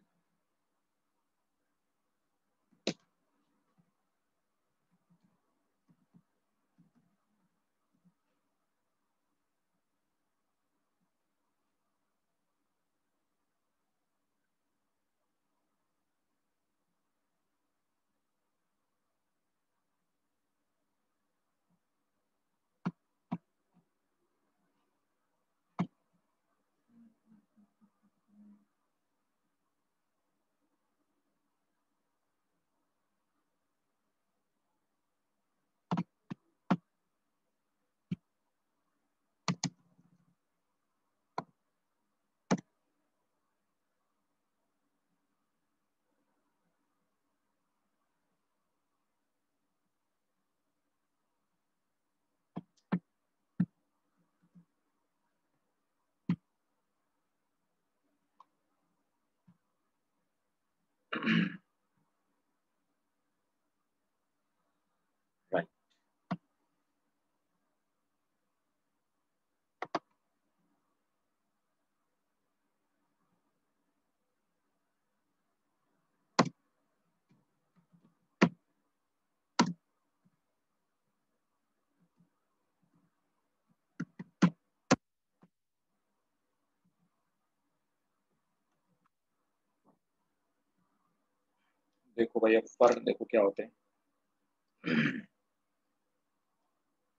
देखो भाई, अब फर देखो क्या होते हैं।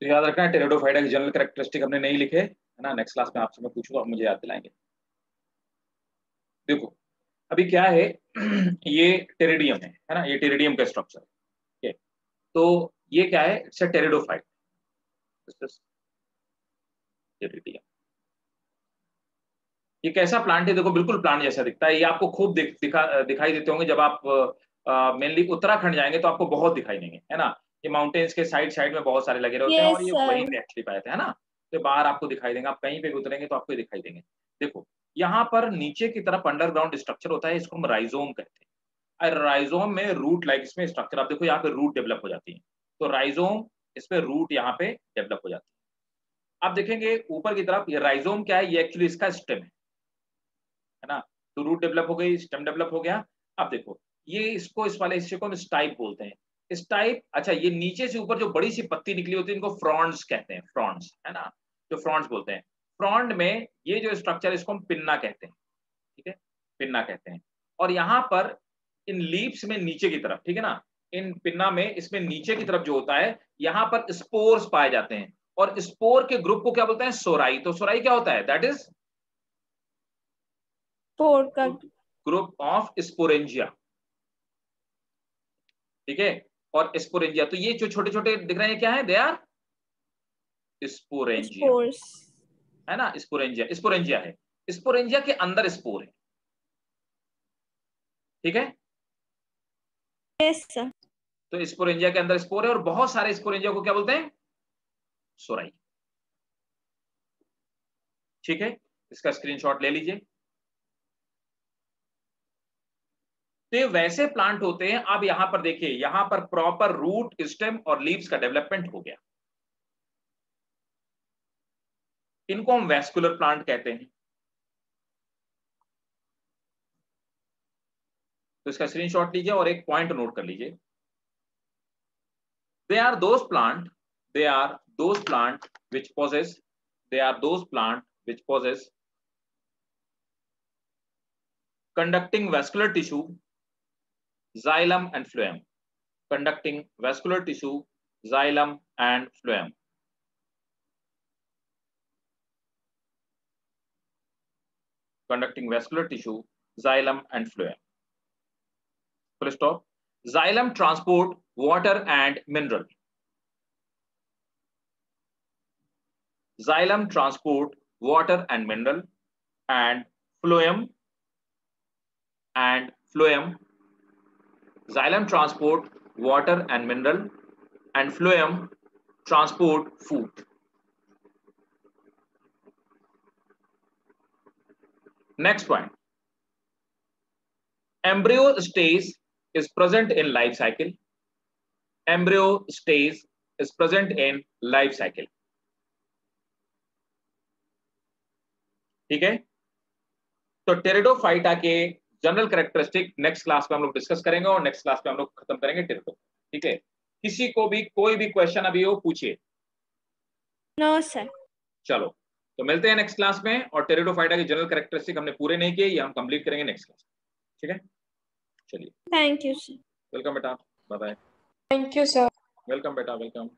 तो याद रखना, टेरिडोफाइटा की जनरल कैरेक्टरिस्टिक हमने नहीं लिखे है ना, नेक्स्ट क्लास में आपसे मैं पूछूंगा, आप मुझे याद दिलाएंगे। देखो अभी क्या है, ये टेरिडियम है ना, ये टेरिडियम का स्ट्रक्चर है। तो ये क्या है, इट्स अ टेरिडोफाइट, टेरिडियम। ये कैसा प्लांट है, देखो बिल्कुल प्लांट जैसा दिखता है, ये आपको खूब दिखाई देते होंगे जब आप मेनली उत्तराखंड जाएंगे तो आपको बहुत दिखाई देंगे, है ना। ये माउंटेन्स के साइड साइड में बहुत सारे लगे रहते हैं, यस और ये वहीं सर। पे एक्चुअली पाए थे, है ना। तो बाहर आपको दिखाई देंगे, आप कहीं पे भी उतरेंगे तो आपको दिखाई देंगे। देखो यहाँ पर नीचे की तरफ अंडरग्राउंड स्ट्रक्चर होता है, इसको हम राइजोम कहते हैं। और राइजोम में रूट लाइक इसमें स्ट्रक्चर, आप देखो यहाँ पे रूट डेवलप हो जाती है, तो राइजोम इस पे रूट यहाँ पे डेवलप हो जाती है। आप देखेंगे ऊपर की तरफ, ये राइजोम क्या है, ये एक्चुअली इसका स्टेम है ना। तो रूट डेवलप हो गई, स्टेम डेवलप हो गया। अब देखो ये इसको, इस वाले हिस्से को हम स्टाइप बोलते हैं, स्टाइप। अच्छा, ये नीचे से ऊपर जो बड़ी सी पत्ती निकली होती है इनको फ्रॉन्ड्स कहते हैं, फ्रॉन्ड्स, है ना, जो फ्रॉन्ड्स बोलते हैं। फ्रॉन्ड में ये जो स्ट्रक्चर, इसको हम पिन्ना कहते हैं, ठीक है, पिन्ना कहते हैं। और यहाँ पर इन लीव्स में नीचे की तरफ, ठीक है ना, इन पिन्ना में इसमें नीचे की तरफ जो होता है, यहाँ पर स्पोर्स पाए जाते हैं, और स्पोर के ग्रुप को क्या बोलते हैं, सोराई। तो सोराई क्या होता है, दैट इज फोर का ग्रुप ऑफ स्पोरेंजिया, ठीक है। और स्पोरेंजिया, तो ये जो छोटे छोटे दिख रहे हैं क्या है, दे आर स्पोरेंजिया, स्पोर्स। है ना। स्पोरेंजिया, स्पोरेंजिया है, स्पोरेंजिया के अंदर स्पोर है, ठीक है। Yes sir. तो स्पोरेंजिया के अंदर स्पोर है, और बहुत सारे स्पोरेंजिया को क्या बोलते हैं, सोराई, ठीक है। इसका स्क्रीनशॉट ले लीजिए। तो ये वैसे प्लांट होते हैं। अब यहां पर देखिए, यहां पर प्रॉपर रूट, स्टेम और लीव्स का डेवलपमेंट हो गया, इनको हम वैस्कुलर प्लांट कहते हैं। तो इसका स्क्रीनशॉट लीजिए और एक पॉइंट नोट कर लीजिए। They are those plant, they are those plant which possess, they are those plant which possess conducting vascular tissue, xylem and phloem, conducting vascular tissue, xylem and phloem, conducting vascular tissue, xylem and phloem, full stop. Xylem transport water and mineral, xylem transport water and mineral, and phloem, xylem transport water and mineral, and phloem transport food. Next point, embryo stage is present in life cycle, embryo stage is present in life cycle, ठीक है। तो pteridophyta के general characteristic next class में हम लोग discuss करेंगे, और next class में हम लोग खत्म करेंगे टेरिडो, ठीक है। किसी को भी कोई भी क्वेश्चन अभी हो पूछिए। No sir. चलो, तो मिलते हैं नेक्स्ट क्लास में, और टेरिडोफाइटा के जनरल कैरेक्टरिस्टिक हमने पूरे नहीं किए, ये हम कंप्लीट करेंगे नेक्स्ट क्लास, ठीक है। चलिए, थैंक यू सर। वेलकम बेटा, bye bye. Thank you, sir. Welcome बेटा, वेलकम।